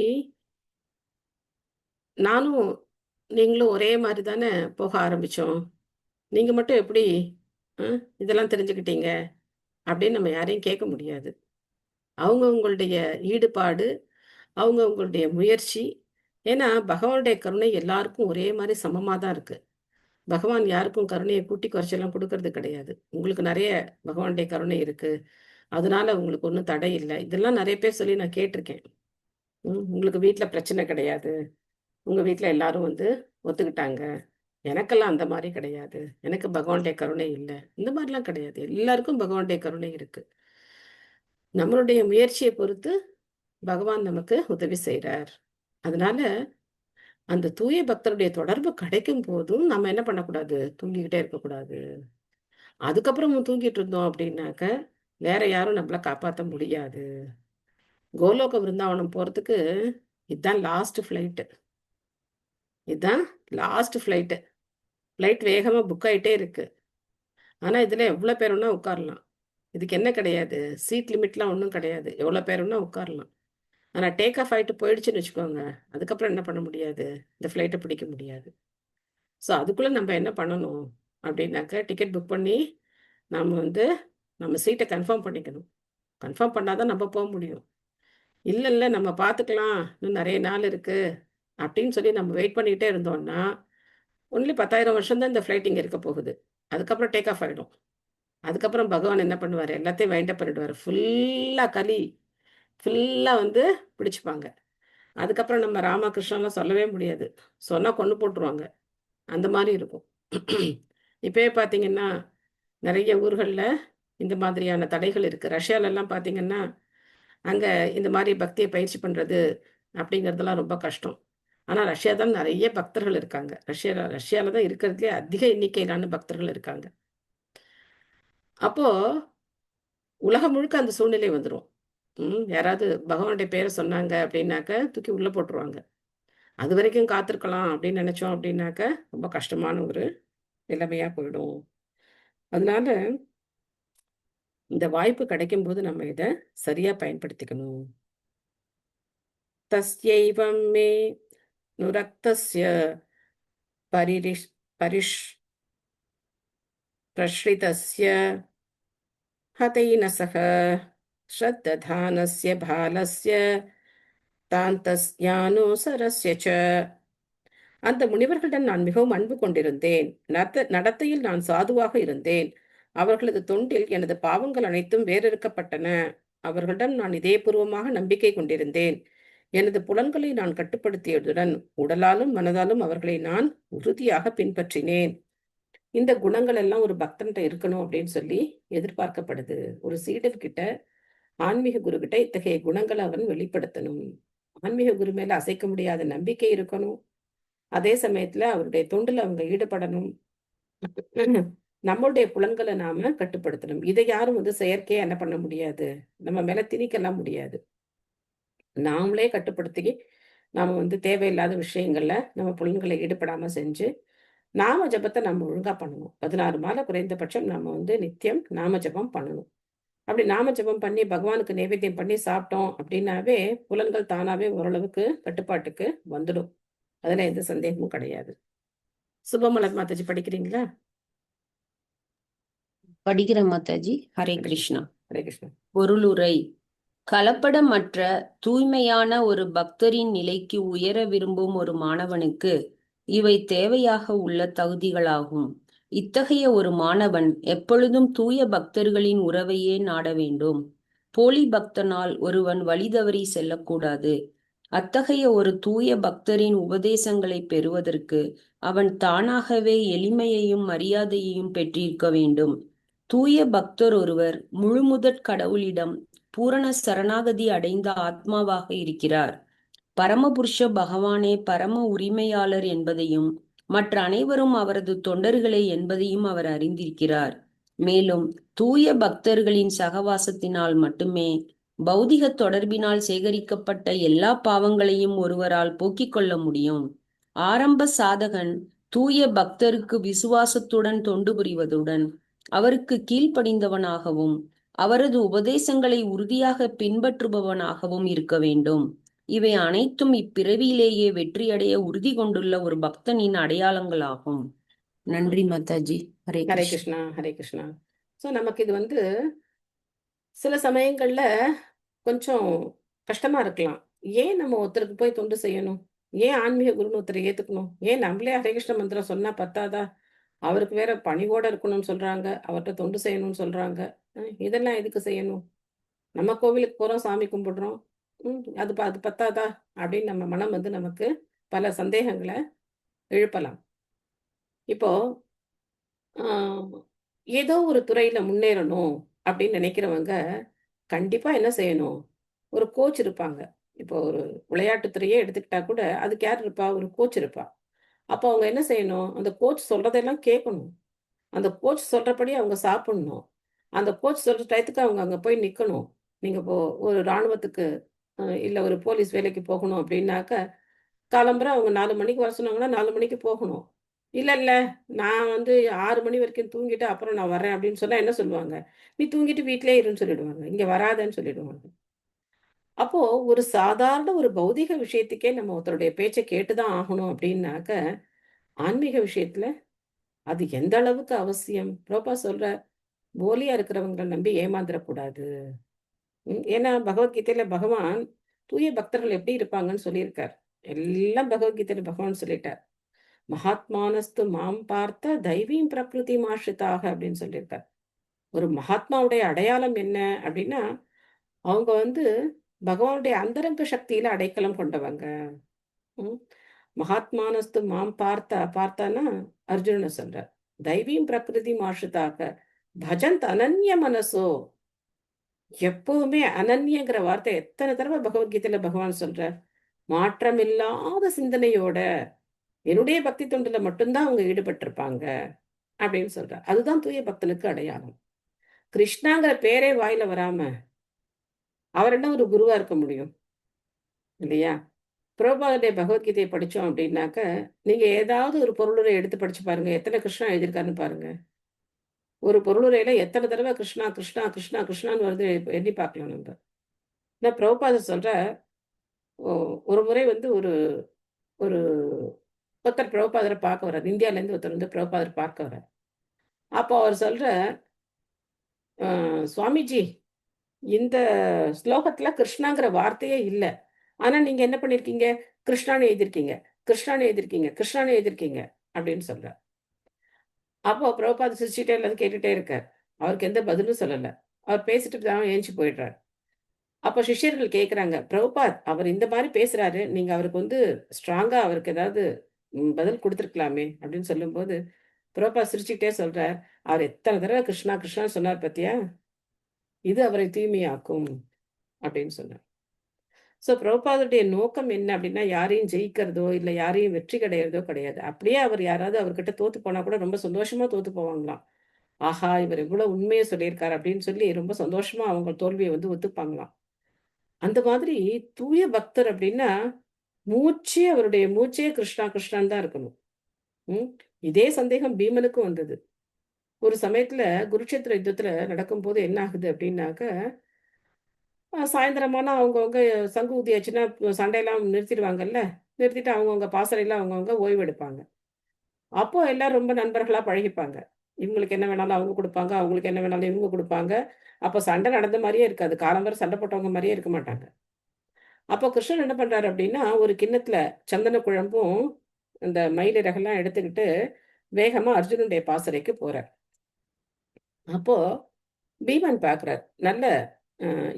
நானும் நீங்களும் ஒரே மாதிரி தானே போக ஆரம்பிச்சோம். நீங்க மட்டும் எப்படி இதெல்லாம் தெரிஞ்சுக்கிட்டீங்க அப்படின்னு நம்ம யாரையும் கேட்க முடியாது. அவங்கவுங்களுடைய ஈடுபாடு, அவங்கவுங்களுடைய முயற்சி. ஏன்னா பகவானுடைய கருணை எல்லாருக்கும் ஒரே மாதிரி சமமா தான் இருக்கு. பகவான் யாருக்கும் கருணையை கூட்டி குறைச்செல்லாம் கொடுக்கறது கிடையாது. உங்களுக்கு நிறைய பகவானுடைய கருணை இருக்கு, அதனால உங்களுக்கு ஒன்றும் தடை இல்லை, இதெல்லாம் நிறைய பேர் சொல்லி நான் கேட்டிருக்கேன். உங்களுக்கு வீட்டில் பிரச்சனை கிடையாது, உங்க வீட்டில் எல்லாரும் வந்து ஒத்துக்கிட்டாங்க. எனக்கெல்லாம் அந்த மாதிரி கிடையாது, எனக்கு பகவானுடைய கருணை இல்லை, இந்த மாதிரிலாம் கிடையாது. எல்லாருக்கும் பகவானுடைய கருணை இருக்கு. நம்மளுடைய முயற்சியை பொறுத்து பகவான் நமக்கு உதவி செய்கிறார். அதனால அந்த தூய பக்தருடைய தொடர்பு கிடைக்கும் போதும் நம்ம என்ன பண்ணக்கூடாது, தூங்கிக்கிட்டே இருக்கக்கூடாது. அதுக்கப்புறமும் தூங்கிட்டு இருந்தோம் அப்படின்னாக்க வேற யாரும் நம்மளை காப்பாற்ற முடியாது. கோலோக விருந்தாவனம் போறதுக்கு இதுதான் லாஸ்ட் ஃப்ளைட்டு. இதுதான் லாஸ்ட் ஃப்ளைட்டு. ஃப்ளைட் வேகமா புக் ஆயிட்டே இருக்கு. ஆனா இதுல எவ்வளவு பேர் வேணா உட்காரலாம். இதுக்கு என்ன கிடையாது, சீட் லிமிட்லாம் ஒன்றும் கிடையாது, எவ்வளோ பேர் வேணா உட்காரலாம். ஆனால் டேக் ஆஃப் ஆகிட்டு போயிடுச்சுன்னு வச்சுக்கோங்க, அதுக்கப்புறம் என்ன பண்ண முடியாது, இந்த ஃப்ளைட்டை பிடிக்க முடியாது. ஸோ அதுக்குள்ளே நம்ம என்ன பண்ணணும் அப்படின்னாக்க, டிக்கெட் புக் பண்ணி நம்ம சீட்டை கன்ஃபார்ம் பண்ணிக்கணும். கன்ஃபார்ம் பண்ணாதான் நம்ம போக முடியும். இல்லை நம்ம பார்த்துக்கலாம், இன்னும் நிறைய நாள் இருக்குது அப்படின்னு சொல்லி நம்ம வெயிட் பண்ணிக்கிட்டே இருந்தோம்னா ஒன்லி 10,000 வருஷம் தான் இந்த ஃப்ளைட் இங்கே இருக்க போகுது. அதுக்கப்புறம் டேக் ஆஃப் ஆகிடும். அதுக்கப்புறம் பகவான் என்ன பண்ணுவார், எல்லாத்தையும் வைண்டப் பண்ணிடுவார். ஃபுல்லாக கலி ஃபுல்லாக வந்து பிடிச்சிப்பாங்க. அதுக்கப்புறம் நம்ம ராமகிருஷ்ணன்லாம் சொல்லவே முடியாது. சொன்னால் கொண்டு போட்டுருவாங்க. அந்த மாதிரி இருக்கும். இப்போயே பார்த்தீங்கன்னா நிறைய ஊர்களில் இந்த மாதிரியான தடைகள் இருக்குது. ரஷ்யாலெல்லாம் பார்த்தீங்கன்னா அங்கே இந்த மாதிரி பக்தியை பயிற்சி பண்ணுறது அப்படிங்கிறதெல்லாம் ரொம்ப கஷ்டம். ஆனால் ரஷ்யா தான் நிறைய பக்தர்கள் இருக்காங்க. ரஷ்யாவில் தான் இருக்கிறதுலே அதிக எண்ணிக்கையிலான பக்தர்கள் இருக்காங்க. அப்போ உலகம் முழுக்க அந்த சூழ்நிலை வந்துடும். யாராவது பகவானுடைய பேரை சொன்னாங்க அப்படின்னாக்க தூக்கி உள்ள போட்டுருவாங்க. அது வரைக்கும் காத்திருக்கலாம் அப்படின்னு நினைச்சோம் அப்படின்னாக்க ரொம்ப கஷ்டமான ஒரு நிலைமையா போயிடும். அதனால இந்த வாய்ப்பு கிடைக்கும் போது நம்ம இதை சரியா பயன்படுத்திக்கணும். தஸ்யைவம் மே நுரக்தஸ்ய பரிஷ் பிரஸ்ரிதஸ்ய ஹதைன சக ஸ்ரத்ததானஸ்ய பாலஸ்ய தாந்தஸ்யானுசரஸ்ய ச. அந்த முனிவர்களிடம் நான் மிகவும் அன்பு கொண்டிருந்தேன். நடத்தையில் நான் சாதுவாக இருந்தேன். அவர்களது தொண்டில் எனது பாவங்கள் அனைத்தும் வேறறுக்கப்பட்டன. அவர்களிடம் நான் இதயபூர்வமாக நம்பிக்கை கொண்டிருந்தேன். எனது புலன்களை நான் கட்டுப்படுத்தியதுடன் உடலாலும் மனதாலும் அவர்களை நான் உறுதியாக பின்பற்றினேன். இந்த குணங்கள் எல்லாம் ஒரு பக்தன்கிட்ட இருக்கணும் அப்படின்னு சொல்லி எதிர்பார்க்கப்படுது. ஒரு சீடர்கிட்ட, ஆன்மீக குரு கிட்ட இத்தகைய குணங்களை அவன் வெளிப்படுத்தணும். ஆன்மீக குரு மேல அசைக்க முடியாத நம்பிக்கை இருக்கணும். அதே சமயத்துல அவருடைய தொண்டுல அவங்க ஈடுபடணும். நம்மளுடைய புலன்களை நாம கட்டுப்படுத்தணும். இதை யாரும் வந்து செயற்கையா என்ன பண்ண முடியாது, நம்ம மேல திணிக்கலாம் முடியாது. நாமளே கட்டுப்படுத்தி நாம வந்து தேவையில்லாத விஷயங்கள்ல நம்ம புலன்களை ஈடுபடாம செஞ்சு நாம ஜபத்தை நம்ம ஒழுங்கா பண்ணணும். 16 மாலை குறைந்தபட்சம் நம்ம வந்து நித்தியம் நாம ஜபம் பண்ணணும். அப்படி நாம ஜபம் பண்ணி பகவானுக்கு நைவேத்தியம் பண்ணி சாப்பிட்டோம் அப்படின்னாவே புலன்கள் தானாவே ஓரளவுக்கு கட்டுப்பாட்டுக்கு வந்துடும். அதுல எந்த சந்தேகமும் கிடையாது. சுபமலர் மாதாஜி படிக்கிறீங்களா? படிக்கிறேன் மாதாஜி. ஹரே கிருஷ்ணா. ஹரே கிருஷ்ணா. பொருளுரை. கலப்படமற்ற தூய்மையான ஒரு பக்தரின் நிலைக்கு உயர விரும்பும் ஒரு மாணவனுக்கு இவை தேவையாக உள்ள தகுதிகளாகும். இத்தகைய ஒரு மாணவன் எப்பொழுதும் தூய பக்தர்களின் உறவையே நாட வேண்டும். போலி பக்தனால் ஒருவன் வழிதவறி செல்லக்கூடாது. அத்தகைய ஒரு தூய பக்தரின் உபதேசங்களை பெறுவதற்கு அவன் தானாகவே எளிமையையும் மரியாதையையும் பெற்றிருக்க வேண்டும். தூய பக்தர் ஒருவர் முழுமுதற் கடவுளிடம் பூரண சரணாகதி அடைந்த ஆத்மாவாக இருக்கிறார். பரமபுருஷ பகவானே பரம உரிமையாளர் என்பதையும் மற்ற அனைவரும் அவரது தொண்டர்களே என்பதையும் அவர் அறிந்திருக்கிறார். மேலும் தூய பக்தர்களின் சகவாசத்தினால் மட்டுமே பௌதிக தொடர்பினால் சேகரிக்கப்பட்ட எல்லா பாவங்களையும் ஒருவரால் போக்கிக் கொள்ள முடியும். ஆரம்ப சாதகன் தூய பக்தருக்கு விசுவாசத்துடன் தொண்டு புரிவதுடன் அவருக்கு கீழ்ப்படிந்தவனாகவும் அவரது உபதேசங்களை உறுதியாக பின்பற்றுபவனாகவும் இருக்க வேண்டும். இவை அனைத்தும் இப்பிறவியிலேயே வெற்றியடைய உறுதி கொண்டுள்ள ஒரு பக்தனின் அடையாளங்களாகும். நன்றி மாதாஜி. ஹரே ஹரே கிருஷ்ணா. கிருஷ்ணா. ஹரே கிருஷ்ணா. ஸோ நமக்கு இது வந்து சில சமயங்கள்ல கொஞ்சம் கஷ்டமா இருக்கலாம். ஏன் நம்ம ஒருத்தருக்கு போய் தொண்டு செய்யணும்? ஏன் ஆன்மீக குருன்னு ஒருத்தரை ஏத்துக்கணும்? ஏன் நம்மளே ஹரே கிருஷ்ண மந்திரம் சொன்னா பத்தாதா? அவருக்கு வேற பணிவோட இருக்கணும்னு சொல்றாங்க, அவர்கிட்ட தொண்டு செய்யணும்னு சொல்றாங்க. இதெல்லாம் எதுக்கு செய்யணும்? நம்ம கோவிலுக்கு போறோம், சாமி கும்பிடுறோம். அது பத்தாதா அப்படின்னு நம்ம மனம் வந்து நமக்கு பல சந்தேகங்களை எழுப்பலாம். இப்போ ஏதோ ஒரு துறையில முன்னேறணும் அப்படின்னு நினைக்கிறவங்க கண்டிப்பா என்ன செய்யணும்? ஒரு கோச் இருப்பாங்க. இப்போ ஒரு விளையாட்டுத்துறையே எடுத்துக்கிட்டா கூட அதுக்கு யார் இருப்பா? ஒரு கோச் இருப்பா. அப்போ அவங்க என்ன செய்யணும்? அந்த கோச் சொல்றதெல்லாம் கேட்கணும். அந்த கோச் சொல்றபடி அவங்க சாப்பிடணும். அந்த கோச் சொல்ற டயத்துக்கு அவங்க அங்க போய் நிக்கணும். நீங்க இப்போ ஒரு ராணுவத்துக்கு இல்ல ஒரு போலீஸ் வேலைக்கு போகணும் அப்படின்னாக்க, காலம்பற அவங்க 4 மணிக்கு வர சொன்னாங்கன்னா 4 மணிக்கு போகணும். இல்ல நான் வந்து 6 மணி வரைக்கும் தூங்கிட்டு அப்புறம் நான் வரேன் அப்படின்னு சொன்னா என்ன சொல்லுவாங்க? நீ தூங்கிட்டு வீட்டிலேயே இருன்னு சொல்லிடுவாங்க. இங்க வராதன்னு சொல்லிடுவாங்க. அப்போ ஒரு சாதாரண ஒரு பௌதிக விஷயத்துக்கே நம்ம ஒருத்தருடைய பேச்சை கேட்டுதான் ஆகணும் அப்படின்னாக்க, ஆன்மீக விஷயத்துல அது எந்த அளவுக்கு அவசியம்? பிரபா சொல்ற, போலியா இருக்கிறவங்களை நம்பி ஏமாந்துடக்கூடாது. ஏன்னா பகவத்கீதையில பகவான் தூய பக்தர்கள் எப்படி இருப்பாங்கன்னு சொல்லியிருக்கார். எல்லாம் பகவத்கீதையில பகவான் சொல்லிட்டார். மகாத்மானஸ்து மாம் பார்த்த தெய்வீம் பிரகிருதி மாஷிதாக அப்படின்னு சொல்லியிருக்கார். ஒரு மகாத்மாவுடைய அடையாளம் என்ன அப்படின்னா, அவங்க வந்து பகவானுடைய அந்தரங்க சக்தியில அடைக்கலம் கொண்டவங்க. ம். மகாத்மானஸ்து மாம் பார்த்தானா அர்ஜுனனை சொல்றார். தெய்வீம் பிரகிருதி மாஷிதாக பஜந்த் அனன்ய மனசோ. எப்பவுமே அனன்யங்கிற வார்த்தை எத்தனை தடவை பகவத்கீதையில பகவான் சொல்றார். மாற்றமில்லாத சிந்தனையோட என்னுடைய பக்தி தொண்டுல மட்டும்தான் அவங்க ஈடுபட்டிருப்பாங்க அப்படின்னு சொல்றார். அதுதான் தூய பக்தனுக்கு அடையாளம். கிருஷ்ணாங்கிற பேரே வாயில வராம அவர் என்ன ஒரு குருவா இருக்க முடியும் இல்லையா? பிரபுபாதுடைய பகவத்கீதையை படிச்சோம் அப்படின்னாக்க, நீங்க ஏதாவது ஒரு பொருளுரை எடுத்து படிச்சு பாருங்க, எத்தனை கிருஷ்ணா எழுதியிருக்காருன்னு பாருங்க. ஒரு பொருளுரையில எத்தனை தடவை கிருஷ்ணா கிருஷ்ணா கிருஷ்ணா கிருஷ்ணான்னு வருது எண்ணி பார்க்கலாம் நம்ம. நான் பிரபுபாதர் சொல்ற, ஒரு முறை வந்து ஒரு ஒரு ஒருத்தர் பிரபுபாதரை பார்க்க வர்றார். இந்தியால இருந்து ஒருத்தர் வந்து பிரபுபாதர் பார்க்க வர்றார். அப்போ அவர் சொல்ற, சுவாமிஜி, இந்த ஸ்லோகத்துல கிருஷ்ணாங்கிற வார்த்தையே இல்லை. ஆனா நீங்க என்ன பண்ணிருக்கீங்க? கிருஷ்ணான்னு எழுதிருக்கீங்க, கிருஷ்ணான்னு எழுதிருக்கீங்க, கிருஷ்ணான்னு எழுதிருக்கீங்க அப்படின்னு சொல்ற. அப்போ பிரபுபாத சிரிச்சுட்டே இல்லாத கேட்டுட்டே இருக்கார். அவருக்கு எந்த பதிலும் சொல்லல. அவர் பேசிட்டு தான் ஏஞ்சி போயிடுறார். அப்போ சிஷ்யர்கள் கேட்குறாங்க, பிரபுபாத் அவர் இந்த மாதிரி பேசுறாரு, நீங்க அவருக்கு வந்து ஸ்ட்ராங்கா அவருக்கு ஏதாவது பதில் கொடுத்துருக்கலாமே அப்படின்னு சொல்லும்போது பிரபுபாத் சிரிச்சுக்கிட்டே சொல்றார், அவர் எத்தனை தடவை கிருஷ்ணா கிருஷ்ணா சொன்னார் பத்தியா, இது அவரை தூய்மையாக்கும் அப்படின்னு சொன்னார். ஸோ பிரபுபாதுடைய நோக்கம் என்ன அப்படின்னா, யாரையும் ஜெயிக்கிறதோ இல்லை யாரையும் வெற்றி கிடையிறதோ கிடையாது. அப்படியே அவர் யாராவது அவர்கிட்ட தோத்து போனா கூட ரொம்ப சந்தோஷமா தோத்து போவாங்களாம். ஆஹா, இவர் எவ்வளவு உண்மையை சொல்லியிருக்காரு அப்படின்னு சொல்லி ரொம்ப சந்தோஷமா அவங்க தோல்வியை வந்து ஒத்துப்பாங்களாம். அந்த மாதிரி தூய பக்தர் அப்படின்னா அவருடைய மூச்சே கிருஷ்ணா கிருஷ்ணான்னு தான் இருக்கணும். இதே சந்தேகம் பீமனுக்கும் வந்தது. ஒரு சமயத்துல குருட்சேத்திர யுத்தத்துல நடக்கும்போது என்ன ஆகுது அப்படின்னாக்க, சாயந்தரமானா அவங்கவுங்க சங்கு ஊதியாச்சுன்னா சண்டையெல்லாம் நிறுத்திடுவாங்கல்ல. நிறுத்திட்டு அவங்கவுங்க பாசறையில அவங்கவுங்க ஓய்வு எடுப்பாங்க. அப்போ எல்லாரும் ரொம்ப நண்பர்களா பழகிப்பாங்க. இவங்களுக்கு என்ன வேணாலும் அவங்க கொடுப்பாங்க, அவங்களுக்கு என்ன வேணாலும் இவங்க கொடுப்பாங்க. அப்போ சண்டை நடந்த மாதிரியே இருக்காது. காலம் வரை சண்டை போட்டவங்க மாதிரியே இருக்க மாட்டாங்க. அப்போ கிருஷ்ணன் என்ன பண்றாரு அப்படின்னா, ஒரு கிண்ணத்துல சந்தன குழம்பும் இந்த மயிலிறகெல்லாம் எடுத்துக்கிட்டு வேகமா அர்ஜுனனுடைய பாசறைக்கு போறார். அப்போ பீமன் பார்க்கிறார். நல்ல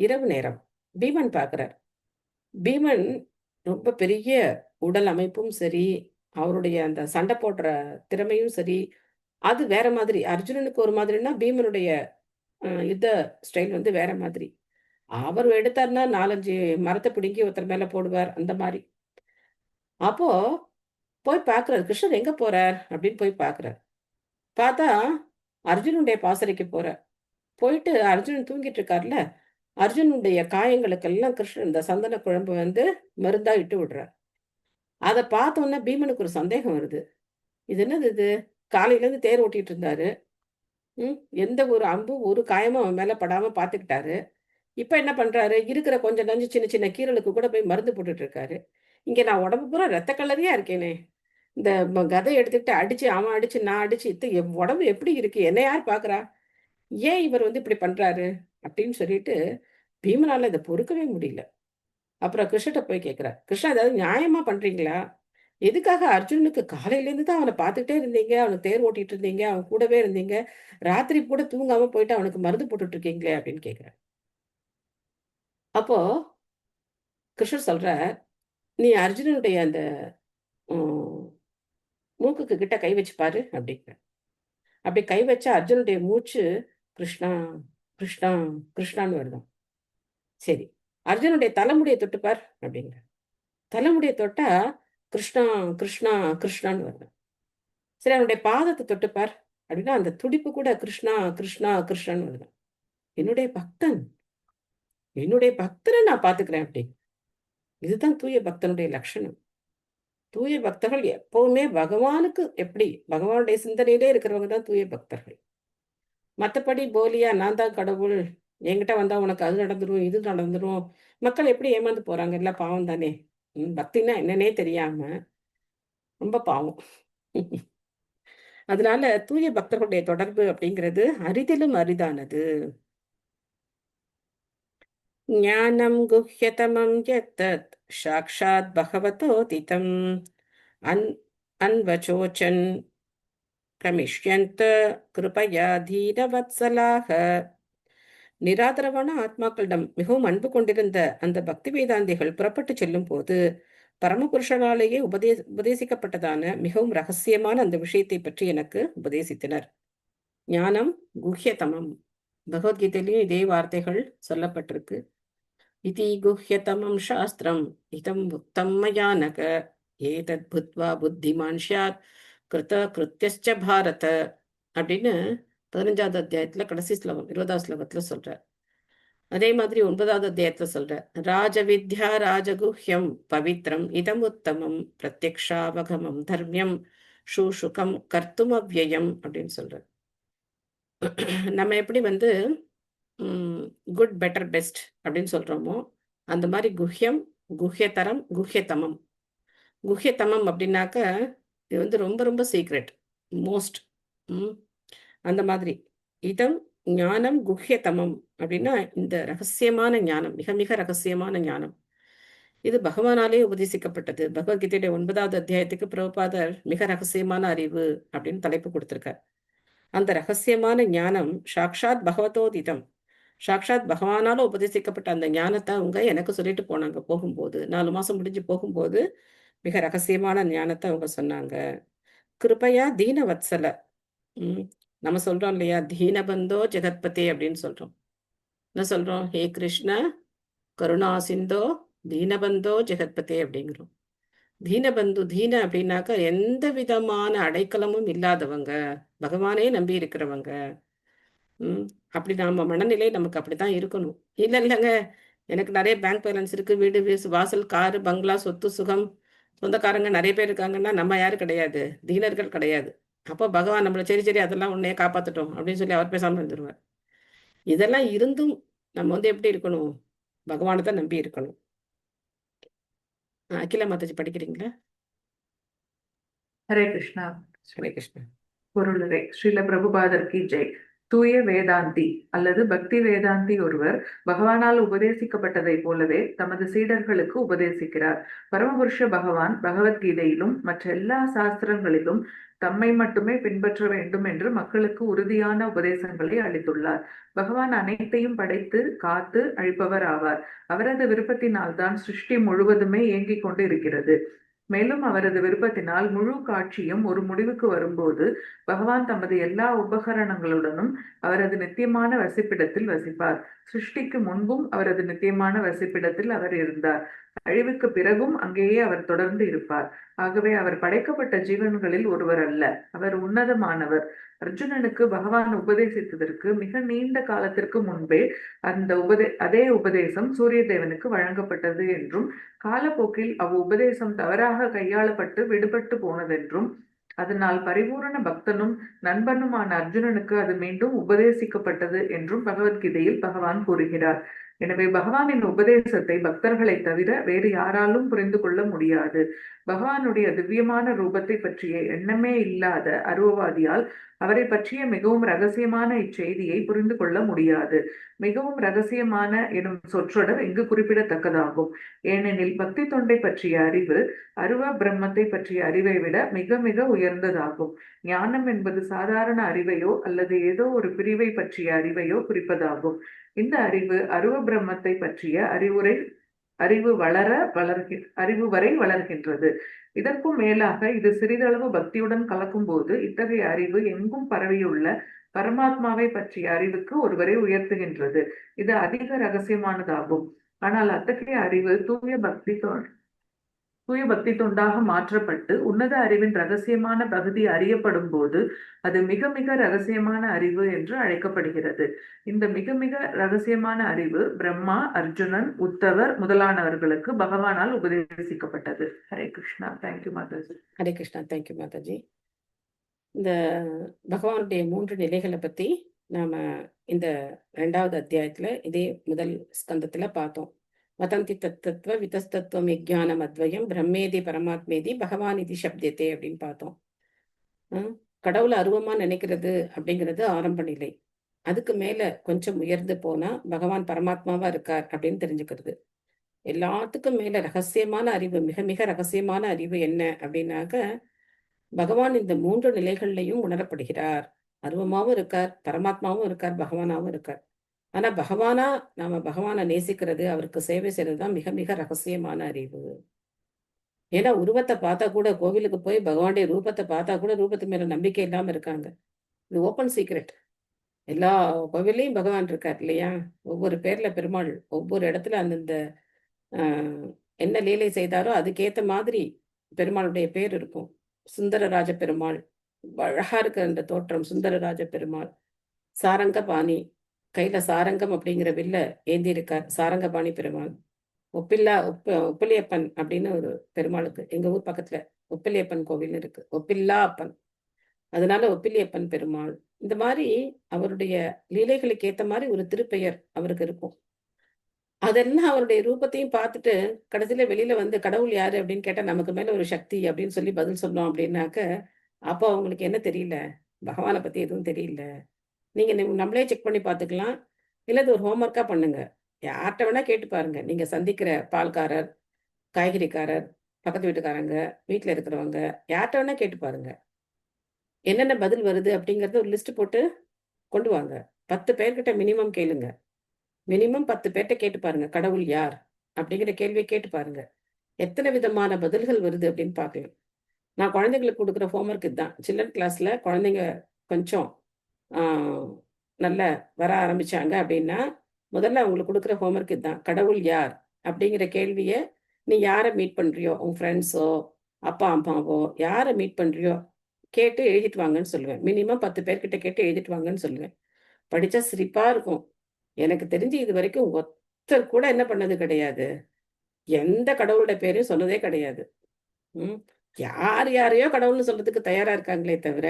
இரவு நேரம். பீமன் பார்க்கிறார். பீமன் ரொம்ப பெரிய உடல் அமைப்பும் சரி, அவருடைய அந்த சண்டை போடுற திறமையும் சரி, அது வேற மாதிரி. அர்ஜுனனுக்கு ஒரு மாதிரின்னா பீமனுடைய யுத்த ஸ்டைல் வந்து வேற மாதிரி. அவர் எடுத்தாருன்னா 4-5 மரத்தை பிடுங்கி ஒருத்தர் மேல போடுவார், அந்த மாதிரி. அப்போ போய் பார்க்கிறார், கிருஷ்ணர் எங்க போறார் அப்படின்னு போய் பார்க்கிறார். பார்த்தா அர்ஜுனுடைய பாசறைக்கு போறார். போயிட்டு அர்ஜுனன் தூங்கிட்டு இருக்காருல்ல, அர்ஜுனுடைய காயங்களுக்கெல்லாம் கிருஷ்ணன் இந்த சந்தன குழம்பு வந்து மருந்தா இட்டு விடுறார். அதை பார்த்த உடனே பீமனுக்கு ஒரு சந்தேகம் வருது. இது என்னது இது? காலையில இருந்து தேர் ஓட்டிட்டு இருந்தாரு. எந்த ஒரு அம்பு ஒரு காயமும் அவன் மேல படாம பாத்துக்கிட்டாரு. இப்ப என்ன பண்றாரு? இருக்கிற கொஞ்சம் நஞ்சு சின்ன சின்ன கீரலுக்கு கூட போய் மருந்து போட்டுட்டு இருக்காரு. இங்க நான் உடம்பு பூரா ரத்த கலரியா இருக்கேனே, இந்த கதை எடுத்துக்கிட்டு அடிச்சு அவன் அடிச்சு நான் அடிச்சு என் உடம்பு எப்படி இருக்கு, என்ன யார் பாக்குறா, ஏன் இவர் வந்து இப்படி பண்றாரு அப்படின்னு சொல்லிட்டு பீமனால இதை பொறுக்கவே முடியல. அப்புறம் கிருஷ்ணகிட்ட போய் கேட்கிறார், கிருஷ்ணா ஏதாவது நியாயமா பண்றீங்களா? எதுக்காக அர்ஜுனுக்கு காலையில இருந்து தான் அவனை பார்த்துக்கிட்டே இருந்தீங்க, அவனுக்கு தேர் ஓட்டிட்டு இருந்தீங்க, அவன் கூடவே இருந்தீங்க, ராத்திரி கூட தூங்காம போயிட்டு அவனுக்கு மருந்து போட்டுட்டு இருக்கீங்களே அப்படின்னு கேட்கிறார். அப்போ கிருஷ்ணர் சொல்ற, நீ அர்ஜுனனுடைய அந்த மூக்குக்கு கிட்ட கை வச்சு பாரு அப்படிங்கிற. அப்படி கை வச்சா அர்ஜுனுடைய மூச்சு கிருஷ்ணா கிருஷ்ணா கிருஷ்ணான்னு வருதான். சரி, அர்ஜுனுடைய தலைமுடியை தொட்டுப்பார் அப்படிங்கிற. தலைமுடியை தொட்டா கிருஷ்ணா கிருஷ்ணா கிருஷ்ணான்னு வருதான். சரி, அவனுடைய பாதத்தை தொட்டுப்பார் அப்படின்னா அந்த துடிப்பு கூட கிருஷ்ணா கிருஷ்ணா கிருஷ்ணான்னு வருதான். என்னுடைய பக்தனை நான் பாத்துக்கிறேன் அப்படி. இதுதான் தூய பக்தனுடைய லட்சணம். தூய பக்தர்கள் எப்பவுமே பகவானுக்கு எப்படி பகவானுடைய சிந்தனையிலே இருக்கிறவங்க தான் தூய பக்தர்கள். மற்றபடி போலியா நான் தான் கடவுள், என்கிட்ட வந்தா உனக்கு அது நடந்துரும் இது நடந்துரும், மக்கள் எப்படி ஏமாந்து போறாங்க, எல்லாம் பாவம் தானே. பக்தினா என்னன்னே தெரியாம ரொம்ப பாவம். அதனால தூய பக்தர்களுடைய தொடர்பு அப்படிங்கிறது அரிதிலும் அரிதானது. ஞானம் குஹ்யதமம் யத்தத் சாக்ஷாத் பகவதோதிதம் அன் அன்வச்சோச்சன் பிரமிஷ்யந்த கிருபயா தீனவத்சலாக. நிராதரவான ஆத்மாக்களிடம் மிகவும் அன்பு கொண்டிருந்த அந்த பக்தி வேதாந்திகள் புறப்பட்டு செல்லும் போது பரமபுருஷனாலேயே உபதேசிக்கப்பட்டதான மிகவும் ரகசியமான அந்த விஷயத்தை பற்றி எனக்கு உபதேசித்தனர். ஞானம் குஹ்யதமம். பகவத்கீதையிலையும் இதே வார்த்தைகள் சொல்லப்பட்டிருக்கு. இதி குஹ்யதமம் சாஸ்திரம் இதம் உக்தம் மயா நக ஏதத் புத்வா புத்திமான் ஸ்யாத் கிருத கிருத்யஸ்ச பாரத அப்படின்னு 15வது அத்தியாயத்துல கடைசி ஸ்லோகம் 20வது ஸ்லோகத்துல சொல்றார். அதே மாதிரி 9வது அத்தியாயத்துல சொல்றார், ராஜவித்யா ராஜகுஹ்யம் பவித்ரம் இதம் உத்தமம் பிரத்யக்ஷாவகமம் தர்மியம் சூஷுகம் கர்த்தும் அவ்யயம் அப்படின்னு சொல்றார். நம்ம எப்படி குட் பெட்டர் பெஸ்ட் அப்படின்னு சொல்றோமோ அந்த மாதிரி குஹ்யம், குஹ்யதரம், குஹ்யதமம். குஹ்யதமம் அப்படின்னாக்க இது ரொம்ப ரொம்ப சீக்ரெட், மோஸ்ட். அந்த மாதிரி இதம் ஞானம் குஹ்யதமம் அப்படின்னா இந்த ரகசியமான ஞானம், மிக மிக ரகசியமான ஞானம். இது பகவானாலே உபதேசிக்கப்பட்டது. பகவத்கீதையுடைய 9வது அத்தியாயத்துக்கு பிரபுபாதர் மிக ரகசியமான அறிவு அப்படின்னு தலைப்பு கொடுத்திருக்கார். அந்த ரகசியமான ஞானம் சாக்ஷாத் பகவதோதிதம், சாக்ஷாத் பகவானால உபதேசிக்கப்பட்ட அந்த ஞானத்தை அவங்க எனக்கு சொல்லிட்டு போனாங்க. போகும்போது 4 மாசம் முடிஞ்சு போகும்போது மிக ரகசியமான ஞானத்தை அவங்க சொன்னாங்க. கிருபையா தீனவத்சல. நம்ம சொல்றோம் இல்லையா, தீனபந்தோ ஜெகத்பதே அப்படின்னு சொல்றோம். என்ன சொல்றோம்? ஹே கிருஷ்ண கருணா சிந்தோ தீனபந்தோ ஜெகத்பதே அப்படிங்கிறோம். தீனபந்து, தீன அப்படின்னாக்க எந்த விதமான அடைக்கலமும் இல்லாதவங்க, பகவானே நம்பி இருக்கிறவங்க. அப்படி நாம மனநிலை நமக்கு அப்படித்தான் இருக்கணும். இல்லைங்க எனக்கு நிறைய பேங்க் பேலன்ஸ் இருக்கு, வீடு வாசல், காரு, பங்களா, சொத்து சுகம், சொந்தக்காரங்க நிறைய பேர் இருக்காங்கன்னா நம்ம யாரும் கிடையாது, தீனர்கள் கிடையாது. அப்போ பகவான் நம்மளை சரி அதெல்லாம் உன்னையே காப்பாத்துட்டோம் அப்படின்னு சொல்லி அவர் பேசாம இருந்துருவார். இதெல்லாம் இருந்தும் நம்ம எப்படி இருக்கணும்? பகவானை தான் நம்பி இருக்கணும். அகிலா மாதாஜி படிக்கிறீங்களா? ஹரே கிருஷ்ணா. ஹரே கிருஷ்ணா. பொருளுரை. ஸ்ரீல பிரபுபாதர் கி ஜெய். தூய வேதாந்தி அல்லது பக்தி வேதாந்தி ஒருவர் பகவானால் உபதேசிக்கப்பட்டதை போலவே தமது சீடர்களுக்கு உபதேசிக்கிறார். பரமபுருஷ பகவான் பகவத்கீதையிலும் மற்ற எல்லா சாஸ்திரங்களிலும் தம்மை மட்டுமே பின்பற்ற வேண்டும் என்று மக்களுக்கு உறுதியான உபதேசங்களை அளித்துள்ளார். பகவான் அனைத்தையும் படைத்து காத்து அழிப்பவர் ஆவார். அவரது விருப்பத்தினால்தான் சிருஷ்டி முழுவதுமே இயங்கிக் கொண்டு இருக்கிறது. மேலும் அவரது விருப்பத்தினால் முழு காட்சியும் ஒரு முடிவுக்கு வரும்போது பகவான் தமது எல்லா உபகரணங்களுடனும் அவரது நித்தியமான வசிப்பிடத்தில் வசிப்பார். சிருஷ்டிக்கு முன்பும் அவரது நித்தியமான வசிப்பிடத்தில் அவர் இருந்தார். அழிவுக்கு பிறகும் அங்கேயே அவர் தொடர்ந்து இருப்பார். ஆகவே அவர் படைக்கப்பட்ட ஜீவன்களில் ஒருவர் அல்ல, அவர் உன்னதமானவர். அர்ஜுனனுக்கு பகவான் உபதேசித்ததற்கு மிக நீண்ட காலத்திற்கு முன்பே அதே உபதேசம் சூரிய தேவனுக்கு வழங்கப்பட்டது என்றும் காலப்போக்கில் உபதேசம் தவறாக கையாளப்பட்டு விடுபட்டு போனதென்றும் அதனால் பரிபூரண பக்தனும் நண்பனுமான அர்ஜுனனுக்கு அது மீண்டும் உபதேசிக்கப்பட்டது என்றும் பகவத்கீதையில் பகவான் கூறுகிறார். எனவே பகவானின் உபதேசத்தை பக்தர்களை தவிர வேறு யாராலும் புரிந்து கொள்ள முடியாது. பகவானுடைய திவ்யமான ரூபத்தை பற்றிய எண்ணமே இல்லாத அருவவாதியால் அவரை பற்றிய மிகவும் ரகசியமான இச்செய்தியை புரிந்து கொள்ள முடியாது. மிகவும் ரகசியமான எனும் சொற்றொடர் இங்கு குறிப்பிடத்தக்கதாகும். ஏனெனில் பக்தி தொண்டை பற்றிய அறிவு அருவ பிரம்மத்தை பற்றிய அறிவை விட மிக மிக உயர்ந்ததாகும். ஞானம் என்பது சாதாரண அறிவையோ அல்லது ஏதோ ஒரு பிரிவை பற்றிய அறிவையோ குறிப்பதாகும். இந்த அறிவு அருவ பிரம்மத்தை பற்றிய அறிவு வரை வளர்கின்றது. இதற்கும் மேலாக இது சிறிதளவு பக்தியுடன் கலக்கும் போது இத்தகைய அறிவு எங்கும் பரவியுள்ள பரமாத்மாவை பற்றிய அறிவுக்கு ஒருவரை உயர்த்துகின்றது. இது அதிக ரகசியமானதாகும். ஆனால் அத்தகைய அறிவு தூய பக்தி தொண்டாக மாற்றப்பட்டு உன்னத அறிவின் ரகசியமான பகுதி அறியப்படும் போது அது மிக மிக ரகசியமான அறிவு என்று அழைக்கப்படுகிறது. இந்த மிக மிக ரகசியமான அறிவு பிரம்மா, அர்ஜுனன், உத்தவர் முதலானவர்களுக்கு பகவானால் உபதேசிக்கப்பட்டது. ஹரே கிருஷ்ணா. தேங்க்யூ மாதாஜி. ஹரே கிருஷ்ணா. தேங்க்யூ மாதாஜி. இந்த பகவானுடைய 3 நிலைகளை பத்தி நாம இந்த 2வது அத்தியாயத்துல இதே முதல் ஸ்கந்தத்துல பார்த்தோம். வதந்தி தத்துவ விதஸ்தத்துவம் விஜானம் அத்வயம் பிரம்மேதி பரமாத்மேதி பகவான் இது சப்தத்தே அப்படின்னு பார்த்தோம். கடவுளை அருவமா நினைக்கிறது அப்படிங்கிறது ஆரம்ப நிலை. அதுக்கு மேல கொஞ்சம் உயர்ந்து போனா பகவான் பரமாத்மாவா இருக்கார் அப்படின்னு தெரிஞ்சுக்கிறது. எல்லாத்துக்கும் மேல ரகசியமான அறிவு, மிக மிக ரகசியமான அறிவு என்ன அப்படின்னாக்க, பகவான் இந்த 3 நிலைகள்லையும் உணரப்படுகிறார். அருவமாவும் இருக்கார், பரமாத்மாவும் இருக்கார், பகவானாவும் இருக்கார். ஆனா நாம பகவானை நேசிக்கிறது, அவருக்கு சேவை செய்யறதுதான் மிக மிக ரகசியமான அறிவு. ஏன்னா உருவத்தை பார்த்தா கூட, கோவிலுக்கு போய் பகவானுடைய ரூபத்தை பார்த்தா கூட ரூபத்து மேல நம்பிக்கை இல்லாம இருக்காங்க. இது ஓப்பன் சீக்ரெட். எல்லா கோவிலையும் பகவான் இருக்கார் இல்லையா? ஒவ்வொரு பேர்ல பெருமாள், ஒவ்வொரு இடத்துல அந்தந்த என்ன லீலை செய்தாரோ அதுக்கேத்த மாதிரி பெருமாளுடைய பேர் இருக்கும். சுந்தரராஜ பெருமாள், அழகா இருக்கு அந்த தோற்றம். சுந்தரராஜ பெருமாள், சாரங்கபாணி, கையில சாரங்கம் அப்படிங்கிற வில்ல ஏந்தி இருக்கார், சாரங்கபாணி பெருமாள். ஒப்பிலியப்பன் அப்படின்னு ஒரு பெருமாளுக்கு எங்க ஊர் பக்கத்துல ஒப்பிலியப்பன் கோவில் இருக்கு, ஒப்பில்லா அப்பன், அதனால ஒப்பிலியப்பன் பெருமாள். இந்த மாதிரி அவருடைய லீலைகளுக்கு ஏத்த மாதிரி ஒரு திருப்பெயர் அவருக்கு இருக்கும். அதெல்லாம் அவருடைய ரூபத்தையும் பார்த்துட்டு கடைசியில வெளியில வந்து கடவுள் யாரு அப்படின்னு கேட்டா நமக்கு மேல ஒரு சக்தி அப்படின்னு சொல்லி பதில் சொன்னோம் அப்படின்னாக்க, அப்போ அவங்களுக்கு என்ன தெரியல, பகவானை பத்தி எதுவும் தெரியல. நீங்க நம்மளே செக் பண்ணி பார்த்துக்கலாம், இல்ல இது ஒரு ஹோம்ஒர்க்கா பண்ணுங்க. யார்கிட்ட வேணா கேட்டு பாருங்க. நீங்க சந்திக்கிற பால்காரர், காய்கறிக்காரர், பக்கத்து வீட்டுக்காரங்க, வீட்டுல இருக்கிறவங்க, யார்கிட்ட வேணா கேட்டு பாருங்க. என்னென்ன பதில் வருது அப்படிங்கறத ஒரு லிஸ்ட் போட்டு கொண்டு வாங்க. 10 பேர்கிட்ட மினிமம் கேளுங்க. மினிமம் 10 பேர்கிட்ட கேட்டு பாருங்க, கடவுள் யார் அப்படிங்கிற கேள்வியை கேட்டு பாருங்க. எத்தனை விதமான பதில்கள் வருது அப்படின்னு பார்க்கலாம். நான் குழந்தைங்களுக்கு கொடுக்குற ஹோம்ஒர்க் இதுதான். சில்ட்ரன் கிளாஸ்ல குழந்தைங்க கொஞ்சம் நல்ல வர ஆரம்பிச்சாங்க அப்படின்னா, முதல்ல அவங்களுக்கு கொடுக்குற ஹோம்ஒர்க் இதுதான். கடவுள் யார் அப்படிங்கிற கேள்வியை நீ யாரை மீட் பண்றியோ, உங்க ஃப்ரெண்ட்ஸோ, அப்பா அம்மாவோ, யாரை மீட் பண்றியோ கேட்டு எழுதிட்டு வாங்கன்னு சொல்லுவேன். மினிமம் 10 பேர்கிட்ட கேட்டு எழுதிட்டு வாங்கன்னு சொல்லுவேன். படிச்சா சிரிப்பா இருக்கும். எனக்கு தெரிஞ்சு இது வரைக்கும் ஒருத்தர் கூட என்ன பண்ணது கிடையாது, எந்த கடவுளோட பேரையும் சொன்னதே கிடையாது. யாரையோ கடவுள்னு சொல்றதுக்கு தயாரா இருக்காங்களே தவிர,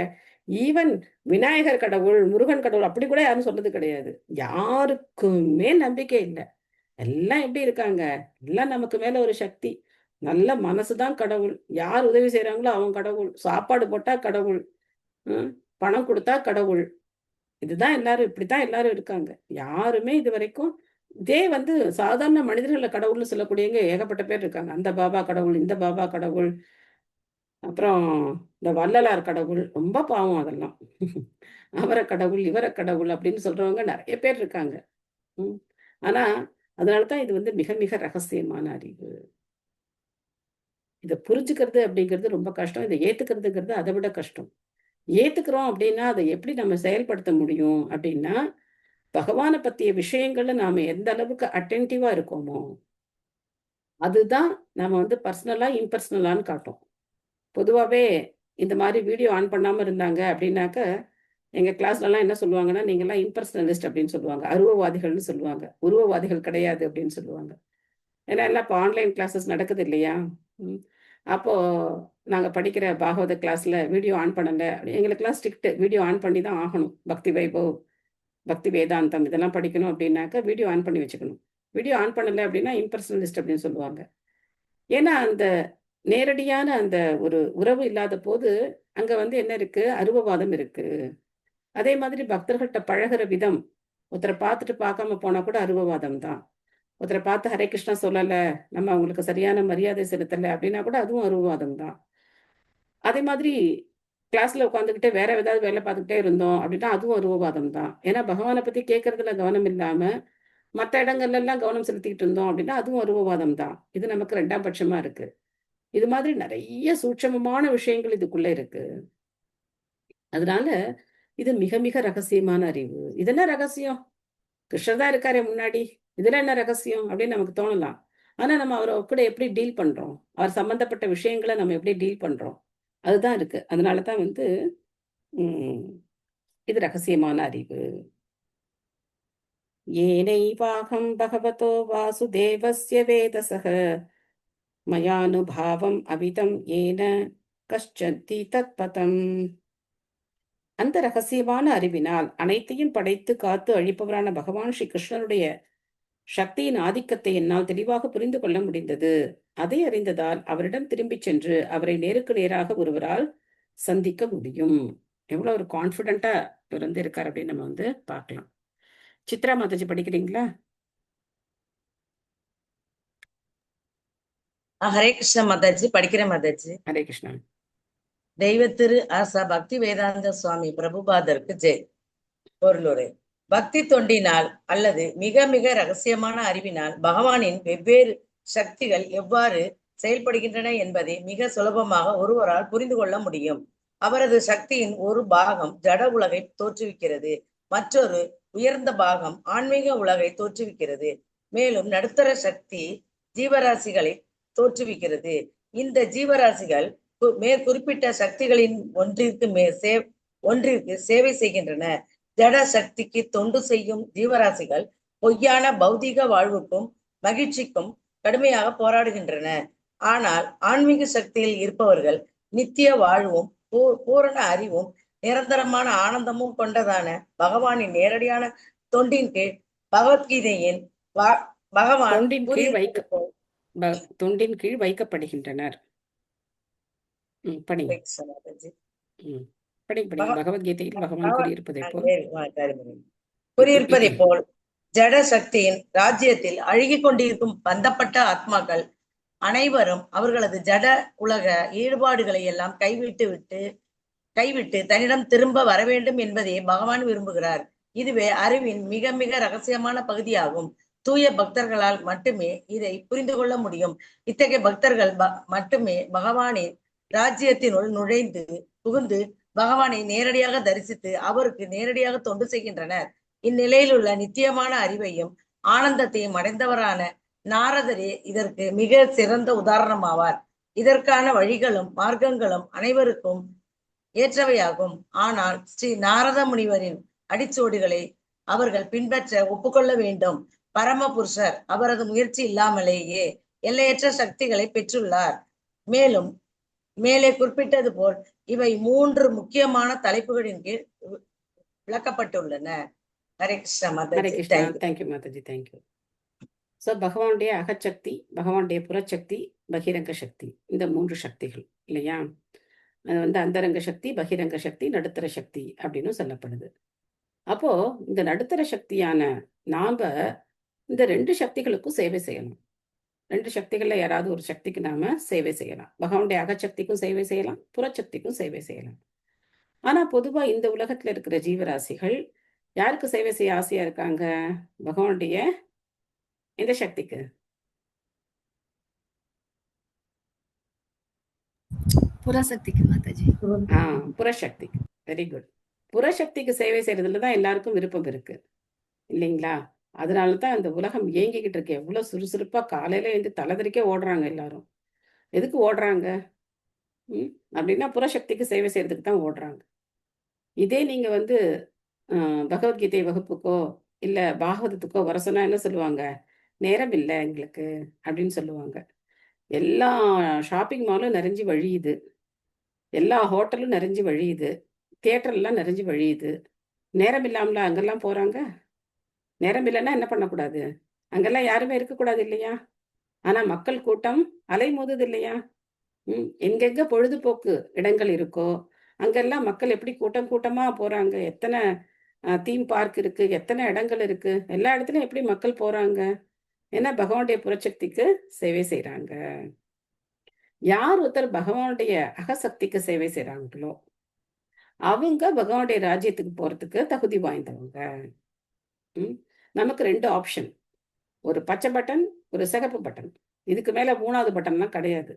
ஈவன் விநாயகர் கடவுள், முருகன் கடவுள் அப்படி கூட யாரும் சொல்றது கிடையாது. யாருக்குமே நம்பிக்கை இல்லை. எல்லாம் எப்படி இருக்காங்க, எல்லாம் நமக்கு மேல ஒரு சக்தி, நல்ல மனசுதான் கடவுள், யார் உதவி செய்யறாங்களோ அவன் கடவுள், சாப்பாடு போட்டா கடவுள், பணம் கொடுத்தா கடவுள். இதுதான் எல்லாரும், இப்படித்தான் எல்லாரும் இருக்காங்க. யாருமே இது வரைக்கும் இதே வந்து சாதாரண மனிதர்களை கடவுள்னு சொல்லக்கூடியவங்க ஏகப்பட்ட பேர் இருக்காங்க. அந்த பாபா கடவுள், இந்த பாபா கடவுள், அப்புறம் இந்த வள்ளலார் கடவுள், ரொம்ப பாவம் அதெல்லாம். அவரை கடவுள், இவரை கடவுள் அப்படின்னு சொல்றவங்க நிறைய பேர் இருக்காங்க. ஆனா அதனாலதான் இது வந்து மிக மிக ரகசியமான அறிவு. இதை புரிஞ்சுக்கிறது அப்படிங்கிறது ரொம்ப கஷ்டம். இதை ஏத்துக்கிறதுங்கிறது அதை விட கஷ்டம். ஏத்துக்கிறோம் அப்படின்னா அதை எப்படி நம்ம செயல்படுத்த முடியும் அப்படின்னா, பகவானை பத்திய விஷயங்கள்ல நாம எந்த அளவுக்கு அட்டென்டிவா இருக்கோமோ அதுதான் நாம வந்து பர்சனலா இம்பர்சனலான்னு காட்டும். பொதுவாகவே இந்த மாதிரி வீடியோ ஆன் பண்ணாம இருந்தாங்க அப்படின்னாக்க, எங்க கிளாஸ்லலாம் என்ன சொல்லுவாங்கன்னா, நீங்கெல்லாம் இம்பர்சனலிஸ்ட் அப்படின்னு சொல்லுவாங்க, அருவவாதிகள்னு சொல்லுவாங்க. உருவவாதிகள் கிடையாது அப்படின்னு சொல்லுவாங்க. ஏன்னா எல்லாம் இப்போ ஆன்லைன் கிளாஸஸ் நடக்குது இல்லையா? அப்போ நாங்க படிக்கிற பாகவத கிளாஸ்ல வீடியோ ஆன் பண்ணல, எங்களுக்கெல்லாம் ஸ்ட்ரிக்ட், வீடியோ ஆன் பண்ணி தான் ஆகணும். பக்தி வைபவ், பக்தி வேதாந்தம் இதெல்லாம் படிக்கணும் அப்படின்னாக்க வீடியோ ஆன் பண்ணி வச்சுக்கணும். வீடியோ ஆன் பண்ணல அப்படின்னா இம்பர்சனலிஸ்ட் அப்படின்னு சொல்லுவாங்க. ஏன்னா அந்த நேரடியான அந்த ஒரு உறவு இல்லாத போது அங்க வந்து என்ன இருக்கு, அருவவாதம் இருக்கு. அதே மாதிரி பக்தர்கள்ட்ட பழகிற விதம், ஒருத்தரை பார்த்துட்டு பார்க்காம போனா கூட அருவவாதம் தான். ஒருத்தரை பார்த்து ஹரே கிருஷ்ணா சொல்லல, நம்ம அவங்களுக்கு சரியான மரியாதை செலுத்தல அப்படின்னா கூட அதுவும் அருவவாதம் தான். அதே மாதிரி கிளாஸ்ல உட்காந்துக்கிட்டே வேற ஏதாவது வேலை பார்த்துக்கிட்டே இருந்தோம் அப்படின்னா அதுவும் அருவவாதம் தான். ஏன்னா பகவானை பத்தி கேட்கறதுல கவனம் இல்லாம மற்ற இடங்கள்ல எல்லாம் கவனம் செலுத்திக்கிட்டு இருந்தோம் அப்படின்னா அதுவும் அருவவாதம் தான். இது நமக்கு 2ஆம் பட்சமா இருக்கு. இது மாதிரி நிறைய சூட்சமமான விஷயங்கள் இதுக்குள்ள இருக்கு. அதனால இது மிக மிக ரகசியமான அறிவு. இது என்ன ரகசியம், கிருஷ்ணர் தான் இருக்காரே முன்னாடி, இதுல என்ன ரகசியம் அப்படின்னு நமக்கு தோணலாம். ஆனா நம்ம அவரை கூட எப்படி டீல் பண்றோம், அவர் சம்பந்தப்பட்ட விஷயங்களை நம்ம எப்படி டீல் பண்றோம், அதுதான் இருக்கு. அதனாலதான் வந்து இது ரகசியமான அறிவு. ஏனைவாகம் பகவதோ வாசுதேவஸ்ய வேதசஹ மயானுபாவம் அவிதம் ஏன கஷ்சந்தி தத்பதம். அந்த ரகசியமான அறிவினால் அனைத்தையும் படைத்து காத்து அழிப்பவரான பகவான் ஸ்ரீ கிருஷ்ணனுடைய சக்தியின் ஆதிக்கத்தை என்னால் தெளிவாக புரிந்து கொள்ள முடிந்தது. அதை அறிந்ததால் அவரிடம் திரும்பி சென்று அவரை நேருக்கு நேராக ஒருவரால் சந்திக்க முடியும். எவ்வளவு ஒரு கான்பிடண்டா இவர் வந்து இருக்கார் அப்படின்னு நம்ம வந்து பார்க்கலாம். சித்ரா மாதாஜி படிக்கிறீங்களா? ஹரே கிருஷ்ண மாதாஜி. படிக்கிறேன் மாதாஜி. ஹரே கிருஷ்ணா. தெய்வ திரு ஆசா பக்தி வேதாந்த சுவாமி பிரபுபாதருக்கு ஜெய். பொருளுரை. பக்தி தொண்டினால் அல்லது மிக மிக ரகசியமான அறிவினால் பகவானின் வெவ்வேறு சக்திகள் எவ்வாறு செயல்படுகின்றன என்பதை மிக சுலபமாக ஒருவரால் புரிந்து கொள்ள முடியும். அவரது சக்தியின் ஒரு பாகம் ஜட உலகை தோற்றுவிக்கிறது, மற்றொரு உயர்ந்த பாகம் ஆன்மீக உலகை தோற்றுவிக்கிறது. மேலும் நடுத்தர சக்தி ஜீவராசிகளை தோற்றுவிக்கிறது. இந்த ஜீவராசிகள் மேற்குறிப்பிட்ட சக்திகளின் ஒன்றிற்கு சேவை செய்கின்றன. ஜட சக்திக்கு தொண்டு செய்யும் ஜீவராசிகள் பொய்யான பௌதிக வாழ்வுக்கும் மகிழ்ச்சிக்கும் கடுமையாக போராடுகின்றன. ஆனால் ஆன்மீக சக்தியில் இருப்பவர்கள் நித்திய வாழ்வும் பூரண அறிவும் நிரந்தரமான ஆனந்தமும் கொண்டதான பகவானின் நேரடியான தொண்டின் கீழ் பகவத்கீதையின் பகவான் தொண்டின் கீழ் வைக்கப்படுகின்றனர். பகவத்கீதையில் பகவான் கூறியிருப்பதை போல் ஜட சக்தியின் ராஜ்யத்தில் அழுகி கொண்டிருக்கும் பந்தப்பட்ட ஆத்மாக்கள் அனைவரும் அவர்களது ஜட உலக ஈடுபாடுகளை எல்லாம் கைவிட்டு தன்னிடம் திரும்ப வர வேண்டும் என்பதையே பகவான் விரும்புகிறார். இதுவே அறிவின் மிக மிக ரகசியமான பகுதியாகும். தூய பக்தர்களால் மட்டுமே இதை புரிந்து கொள்ள முடியும். இத்தகைய பக்தர்கள் மட்டுமே பகவானின் ராஜ்யத்தினுள் புகுந்து பகவானை நேரடியாக தரிசித்து அவருக்கு நேரடியாக தொண்டு செய்கின்றனர். இந்நிலையில் உள்ள நித்தியமான அறிவையும் ஆனந்தத்தையும் அடைந்தவரான நாரதரே இதற்கு மிக சிறந்த உதாரணமாவார். இதற்கான வழிகளும் மார்க்கங்களும் அனைவருக்கும் ஏற்றவையாகும். ஆனால் ஸ்ரீ நாரத முனிவரின் அடிச்சோடுகளை அவர்கள் பின்பற்ற ஒப்புக்கொள்ள வேண்டும். பரமபுருஷர் அவரது முயற்சி இல்லாமலேயே எல்லையற்ற சக்திகளை பெற்றுள்ளார். மேலும் மேலே குறிப்பிட்டது போல் இவை 3 முக்கியமான தலைப்புகளின் கீழ் விளக்கப்பட்டுள்ளன. Hare Krishna Mataji. Thank you Mataji, thank you. So பகவானுடைய அகச்சக்தி, பகவானுடைய புறச்சக்தி, பகிரங்க சக்தி, இந்த 3 சக்திகள் இல்லையா? அது வந்து அந்தரங்க சக்தி, பகிரங்க சக்தி, நடுத்தர சக்தி அப்படின்னு சொல்லப்படுது. அப்போ இந்த நடுத்தர சக்தியான நாம இந்த 2 சக்திகளுக்கும் சேவை செய்யலாம். 2 சக்திகள்ல யாராவது ஒரு சக்திக்கு நாம சேவை செய்யலாம். பகவானுடைய அகச்சக்திக்கும் சேவை செய்யலாம், புறச்சக்திக்கும் சேவை செய்யலாம். ஆனா பொதுவா இந்த உலகத்துல இருக்கிற ஜீவராசிகள் யாருக்கு சேவை செய்ய ஆசையா இருக்காங்க? பகவானுடைய எந்த சக்திக்கு? புறசக்திக்கு மாதாஜி. புறசக்திக்கு. Very good. புறசக்திக்கு சேவை செய்யறதுலதான் எல்லாருக்கும் விருப்பம் இருக்கு இல்லைங்களா? அதனாலதான் அந்த உலகம் இயங்கிக்கிட்டு இருக்கு. எவ்வளவு சுறுசுறுப்பா காலையில எழுந்து தலைதறிக்க ஓடுறாங்க எல்லாரும். எதுக்கு ஓடுறாங்க அப்படின்னா புறசக்திக்கு சேவை செய்யறதுக்கு தான் ஓடுறாங்க. இதே நீங்க வந்து பகவத்கீதை வகுப்புக்கோ இல்ல பாகவதத்துக்கோ வர சொன்னா என்ன சொல்லுவாங்க? நேரம் இல்லை எங்களுக்கு அப்படின்னு சொல்லுவாங்க. எல்லா ஷாப்பிங் மாலும் நிறைஞ்சு வழியுது, எல்லா ஹோட்டலும் நிறைஞ்சு வழியுது, தியேட்டர்லாம் நிறைஞ்சு வழியுது. நேரம் இல்லாமல அங்கெல்லாம் போறாங்க. நேரம் இல்லைன்னா என்ன பண்ணக்கூடாது? அங்கெல்லாம் யாருமே இருக்கக்கூடாது இல்லையா? ஆனா மக்கள் கூட்டம் அலைமோதுது இல்லையா? எங்கெங்க பொழுதுபோக்கு இடங்கள் இருக்கோ அங்கெல்லாம் மக்கள் எப்படி கூட்டம் கூட்டமா போறாங்க. எத்தனை தீம் பார்க் இருக்கு, எத்தனை இடங்கள் இருக்கு, எல்லா இடத்துலயும் எப்படி மக்கள் போறாங்க? ஏன்னா பகவானுடைய புறச்சக்திக்கு சேவை செய்யறாங்க. யார் ஒருத்தர் பகவானுடைய அகசக்திக்கு சேவை செய்யறாங்களோ அவங்க பகவானுடைய ராஜ்யத்துக்கு போறதுக்கு தகுதி வாய்ந்தவங்க. நமக்கு 2 ஆப்ஷன், ஒரு பச்சை பட்டன், ஒரு சிகப்பு பட்டன். இதுக்கு மேல 3வது பட்டன்லாம் கிடையாது.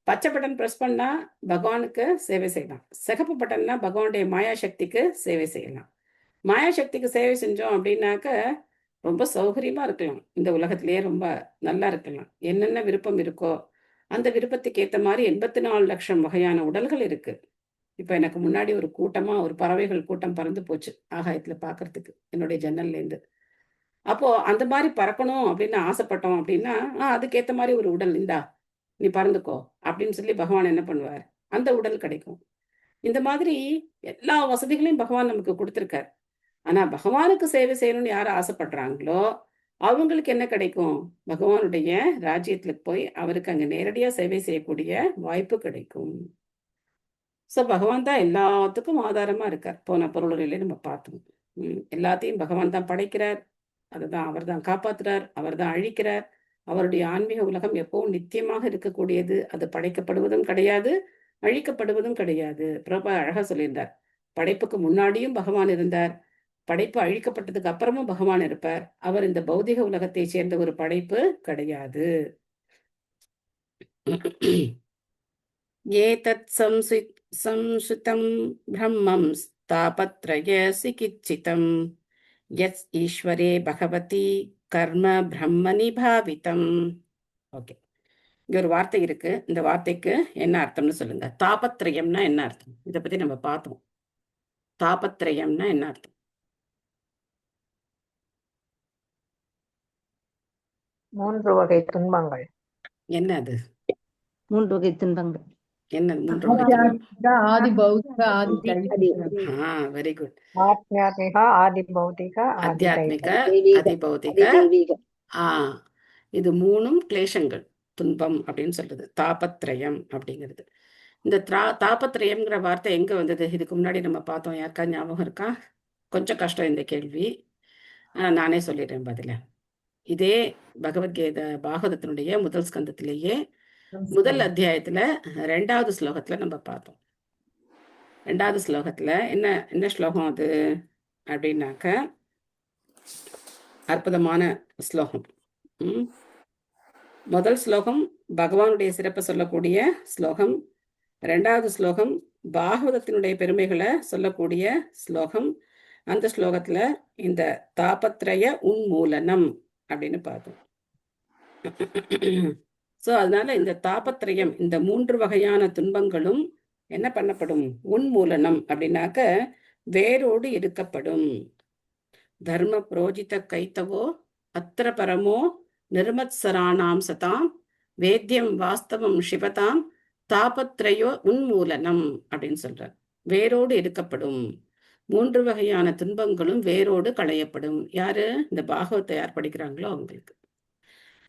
பச்சை பட்டன் பிரஸ் பண்ணா பகவானுக்கு சேவை செய்யலாம், சிகப்பு பட்டன்னா பகவானுடைய மாயா சக்திக்கு சேவை செய்யலாம். மாயா சக்திக்கு சேவை செஞ்சோம் அப்படின்னாக்க ரொம்ப சௌகரியமா இருக்கலாம், இந்த உலகத்திலேயே ரொம்ப நல்லா இருக்கலாம். என்னென்ன விருப்பம் இருக்கோ அந்த விருப்பத்துக்கு ஏற்ற மாதிரி 84 லட்சம் வகையான உடல்கள் இருக்கு. இப்ப எனக்கு முன்னாடி ஒரு கூட்டமா ஒரு பறவைகள் கூட்டம் பறந்து போச்சு ஆகாயத்துல பாக்குறதுக்கு என்னுடைய ஜன்னல்ல இருந்து. அப்போ அந்த மாதிரி பறக்கணும் அப்படின்னு ஆசைப்பட்டோம் அப்படின்னா அதுக்கேற்ற மாதிரி ஒரு உடல் இந்தா நீ பறந்துக்கோ அப்படின்னு சொல்லி பகவான் என்ன பண்ணுவார்? அந்த உடல் கிடைக்கும். இந்த மாதிரி எல்லா வசதிகளையும் பகவான் நமக்கு கொடுத்துருக்கார். ஆனா பகவானுக்கு சேவை செய்யணும்னு யாரும் ஆசைப்படுறாங்களோ அவங்களுக்கு என்ன கிடைக்கும்? பகவானுடைய ராஜ்யத்துல போய் அவருக்கு அங்க நேரடியா சேவை செய்யக்கூடிய வாய்ப்பு கிடைக்கும். ஸோ பகவான் தான் எல்லாத்துக்கும் ஆதாரமா இருக்கார். போன பொருளுரையிலே நம்ம பார்த்தோம். எல்லாத்தையும் பகவான் தான் படைக்கிறார், அதுதான் அவர் தான் காப்பாத்துறார், அவர் தான் அழிக்கிறார். அவருடைய ஆன்மீக உலகம் எப்பவும் நித்தியமாக இருக்கக்கூடியது. அது படைக்கப்படுவதும் கிடையாது, அழிக்கப்படுவதும் கிடையாது. பிரபா அழகா சொல்லியிருந்தார், படைப்புக்கு முன்னாடியும் பகவான் இருந்தார், படைப்பு அழிக்கப்பட்டதுக்கு அப்புறமும் பகவான் இருப்பார். அவர் இந்த பௌதிக உலகத்தை சேர்ந்த ஒரு படைப்பு கிடையாது. ஏதத் சம்சுதம் பிரம்மம் ஸ்தாபத்ரய சிகிச்சிதம் யஸ் ஈஸ்வரே பகவதி கர்ம பிரம்மணி பாவிதம். ஓகே, இங்க ஒரு வார்த்தை இருக்கு. இந்த வார்த்தைக்கு என்ன அர்த்தம்னு சொல்லுங்க. தாபத்ரயம்னா என்ன அர்த்தம்? இதை பத்தி நம்ம பார்த்தோம். தாபத்ரயம்னா என்ன அர்த்தம்? மூன்று வகை துன்பங்கள். என்ன அது? மூன்று வகை துன்பங்கள். என்ன மூன்று வகை துன்பம்? ஆதி பௌதிக, ஆதி வெரி குட். ஆத்மிக, ஆதி பௌதிக, ஆத்தியாத்மிக, அதிபௌதிக. இது மூணும் கிளேசங்கள், துன்பம் அப்படின்னு சொல்றது தாபத்ரயம் அப்படிங்கிறது. இந்த தாபத்ரயம்ங்கிற வார்த்தை எங்க வந்தது? இதுக்கு முன்னாடி நம்ம பார்த்தோம். யாருக்கா ஞாபகம் இருக்கா? கொஞ்சம் கஷ்டம் இந்த கேள்வி, நானே சொல்லிடுறேன் பதில. இதே பகவத்கீதை பாகவதத்தினுடைய முதல் ஸ்கந்தத்திலேயே முதல் அத்தியாயத்துல 2வது ஸ்லோகத்துல நம்ம பார்த்தோம். 2வது ஸ்லோகத்துல என்ன ஸ்லோகம் அது அப்படின்னாக்க, அற்புதமான ஸ்லோகம். முதல் ஸ்லோகம் பகவானுடைய சிறப்பை சொல்லக்கூடிய ஸ்லோகம். 2வது ஸ்லோகம் பாகவதத்தினுடைய பெருமைகளை சொல்லக்கூடிய ஸ்லோகம். அந்த ஸ்லோகத்துல இந்த தாபத்ரய உன்மூலனம் அப்படின்னு பார்த்தோம். ஸோ அதனால இந்த தாபத்ரயம், இந்த 3 வகையான துன்பங்களும் என்ன பண்ணப்படும்? உன்மூலனம் அப்படின்னாக்க வேரோடு எடுக்கப்படும். தர்ம புரோஜித கைத்தவோ அத்திர பரமோ நிர்மத்சராணாம் சதாம் வேத்தியம் வாஸ்தவம் சிவதாம் தாபத்ரயோ உன்மூலனம் அப்படின்னு சொல்றார். வேரோடு எடுக்கப்படும். 3 வகையான துன்பங்களும் வேரோடு களையப்படும். யாரு? இந்த பாகவத்தை யார் படிக்கிறாங்களோ அவங்களுக்கு.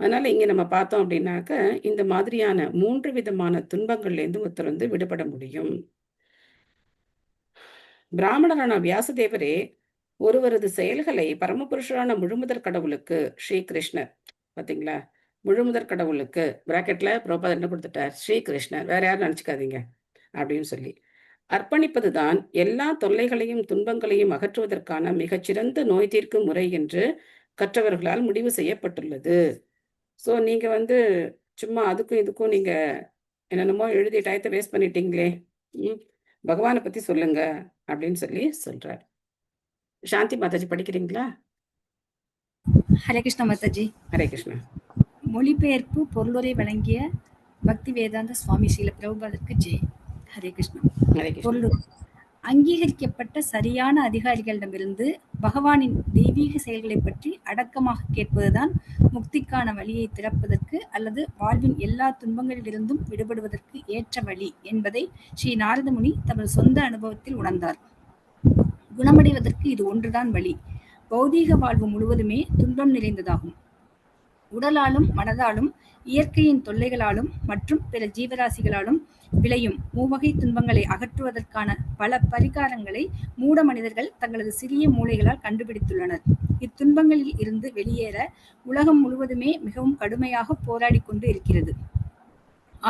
அதனால இங்க நம்ம பார்த்தோம் அப்படின்னாக்க, இந்த மாதிரியான 3 விதமான துன்பங்கள்ல இருந்து ஒருத்தர் விடுபட முடியும். பிராமணரான வியாசதேவரே ஒருவரது செயல்களை பரமபுருஷரான முழுமுதற் கடவுளுக்கு, ஸ்ரீகிருஷ்ணர் பாத்தீங்களா, முழுமுதற் கடவுளுக்கு பிராக்கெட்ல பிரபுபாதர் என்ன கொடுத்துட்டார்? ஸ்ரீகிருஷ்ணர், வேற யாரும் நினைச்சுக்காதீங்க அப்படின்னு சொல்லி அர்ப்பணிப்பதுதான் எல்லா தொல்லைகளையும் துன்பங்களையும் அகற்றுவதற்கான மிகச்சிறந்த நோய் தீர்க்கும் முறை என்று கற்றவர்களால் முடிவு செய்யப்பட்டுள்ளது. ஸோ நீங்க சும்மா அதுக்கும் இதுக்கும் நீங்க என்னென்னமோ எழுதி டயத்தை வேஸ்ட் பண்ணிட்டீங்களே, பகவானை பத்தி சொல்லுங்க அப்படின்னு சொல்லி சொல்றார். சாந்தி மாதாஜி படிக்கிறீங்களா? ஹரே கிருஷ்ணா மாதாஜி. ஹரே கிருஷ்ணா. மொழிபெயர்ப்பு பொருளுரை வழங்கிய பக்தி வேதாந்த சுவாமி ஸ்ரீல பிரபுபாதருக்கு ஜெய். ஹரே கிருஷ்ணா. ஹரே கிருஷ்ணா. பொருளுரை: அங்கீகரிக்கப்பட்ட சரியான அதிகாரிகளிடமிருந்து பகவானின் தெய்வீக செயல்களை பற்றி அடக்கமாக கேட்பதுதான் முக்திக்கான வழியை திறப்பதற்கு அல்லது வாழ்வின் எல்லா துன்பங்களிலிருந்தும் விடுபடுவதற்கு ஏற்ற வழி என்பதை ஸ்ரீ நாரத முனி தமது சொந்த அனுபவத்தில் உணர்ந்தார். குணமடைவதற்கு இது ஒன்றுதான் வழி. பௌதீக வாழ்வு முழுவதுமே துன்பம் நிறைந்ததாகும். உடலாலும் மனதாலும் இயற்கையின் தொல்லைகளாலும் மற்றும் பிற ஜீவராசிகளாலும் விளையும் மூவகை துன்பங்களை அகற்றுவதற்கான பல பரிகாரங்களை மூட மனிதர்கள் தங்களது சிறிய மூளைகளால் கண்டுபிடித்துள்ளனர். இத்துன்பங்களில் இருந்து வெளியேற உலகம் முழுவதுமே மிகவும் கடுமையாக போராடி கொண்டு இருக்கிறது.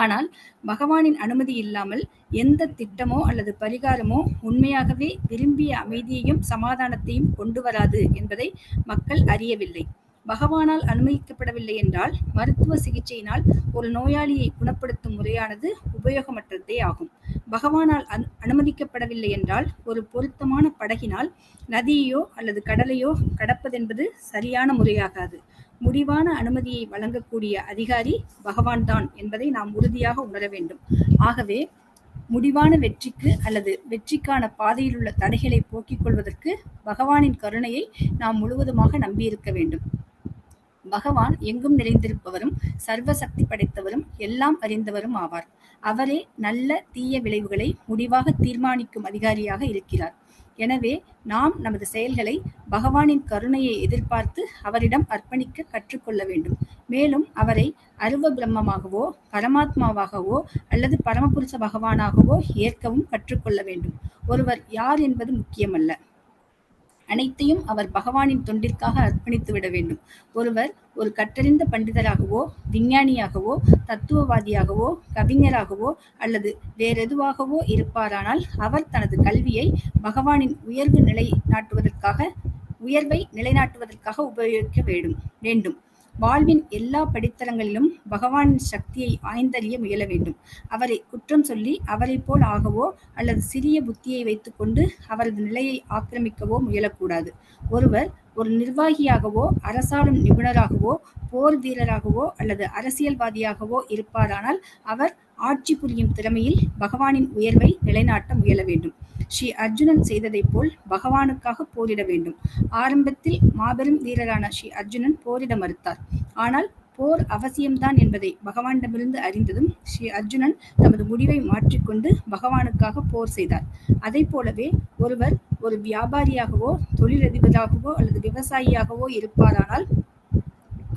ஆனால் பகவானின் அனுமதி இல்லாமல் எந்த திட்டமோ அல்லது பரிகாரமோ உண்மையாகவே விரும்பிய அமைதியையும் சமாதானத்தையும் கொண்டு வராது என்பதை மக்கள் அறியவில்லை. பகவானால் அனுமதிக்கப்படவில்லை என்றால் மருத்துவ சிகிச்சையினால் ஒரு நோயாளியை குணப்படுத்தும் முறையானது உபயோகமற்றதே ஆகும். பகவானால் அனுமதிக்கப்படவில்லை என்றால் ஒரு பொருத்தமான படகினால் நதியையோ அல்லது கடலையோ கடப்பதென்பது சரியான முறையாகாது. முடிவான அனுமதியை வழங்கக்கூடிய அதிகாரி பகவான் தான் என்பதை நாம் உறுதியாக உணர வேண்டும். ஆகவே முடிவான வெற்றிக்கு அல்லது வெற்றிக்கான பாதையில் உள்ள தடைகளை போக்கிக் கொள்வதற்கு பகவானின் கருணையை நாம் முழுவதுமாக நம்பியிருக்க வேண்டும். பகவான் எங்கும் நிறைந்திருப்பவரும் சர்வ சக்தி படைத்தவரும் எல்லாம் அறிந்தவரும் ஆவார். அவரே நல்ல தீய விளைவுகளை முடிவாக தீர்மானிக்கும் அதிகாரியாக இருக்கிறார். எனவே நாம் நமது செயல்களை பகவானின் கருணையை எதிர்பார்த்து அவரிடம் அர்ப்பணிக்க கற்றுக்கொள்ள வேண்டும். மேலும் அவரை அருவ பிரம்மமாகவோ பரமாத்மாவாகவோ அல்லது பரமபுருஷ பகவானாகவோ ஏற்கவும் கற்றுக்கொள்ள வேண்டும். ஒருவர் யார் என்பது முக்கியமல்ல, அனைத்தையும் அவர் பகவானின் தொண்டிற்காக அர்ப்பணித்து விட வேண்டும். ஒருவர் ஒரு கற்றறிந்த பண்டிதராகவோ விஞ்ஞானியாகவோ தத்துவவாதியாகவோ கவிஞராகவோ அல்லது வேறெதுவாகவோ இருப்பாரானால் அவர் தனது கல்வியை பகவானின் உயர்வை நிலைநாட்டுவதற்காக உபயோகிக்க வேண்டும். வாழ்வின் எல்லா படித்தரங்களிலும் பகவானின் சக்தியை ஆய்ந்தறிய முயல வேண்டும். அவரை குற்றம் சொல்லி அவரை போல் ஆகவோ அல்லது சிறிய புத்தியை வைத்துக்கொண்டு அவரது நிலையை ஆக்கிரமிக்கவோ முயலக்கூடாது. ஒருவர் ஒரு நிர்வாகியாகவோ அரசாளும் நிபுணராகவோ போர் வீரராகவோ அல்லது அரசியல்வாதியாகவோ இருப்பாரானால் அவர் ஆட்சி புரியும் திறமையில் பகவானின் உயர்வை நிலைநாட்ட முயல வேண்டும். ஸ்ரீ அர்ஜுனன் செய்ததைப் போல் பகவானுக்காக போரிட வேண்டும். ஆரம்பத்தில் மாபெரும் வீரரான ஸ்ரீ அர்ஜுனன் போரிட மறுத்தார். ஆனால் போர் அவசியம்தான் என்பதை பகவானிடமிருந்து அறிந்ததும் ஸ்ரீ அர்ஜுனன் தமது முடிவை மாற்றிக்கொண்டு பகவானுக்காக போர் செய்தார். அதை போலவே ஒருவர் ஒரு வியாபாரியாகவோ தொழிலதிபராகவோ அல்லது விவசாயியாகவோ இருப்பாரானால்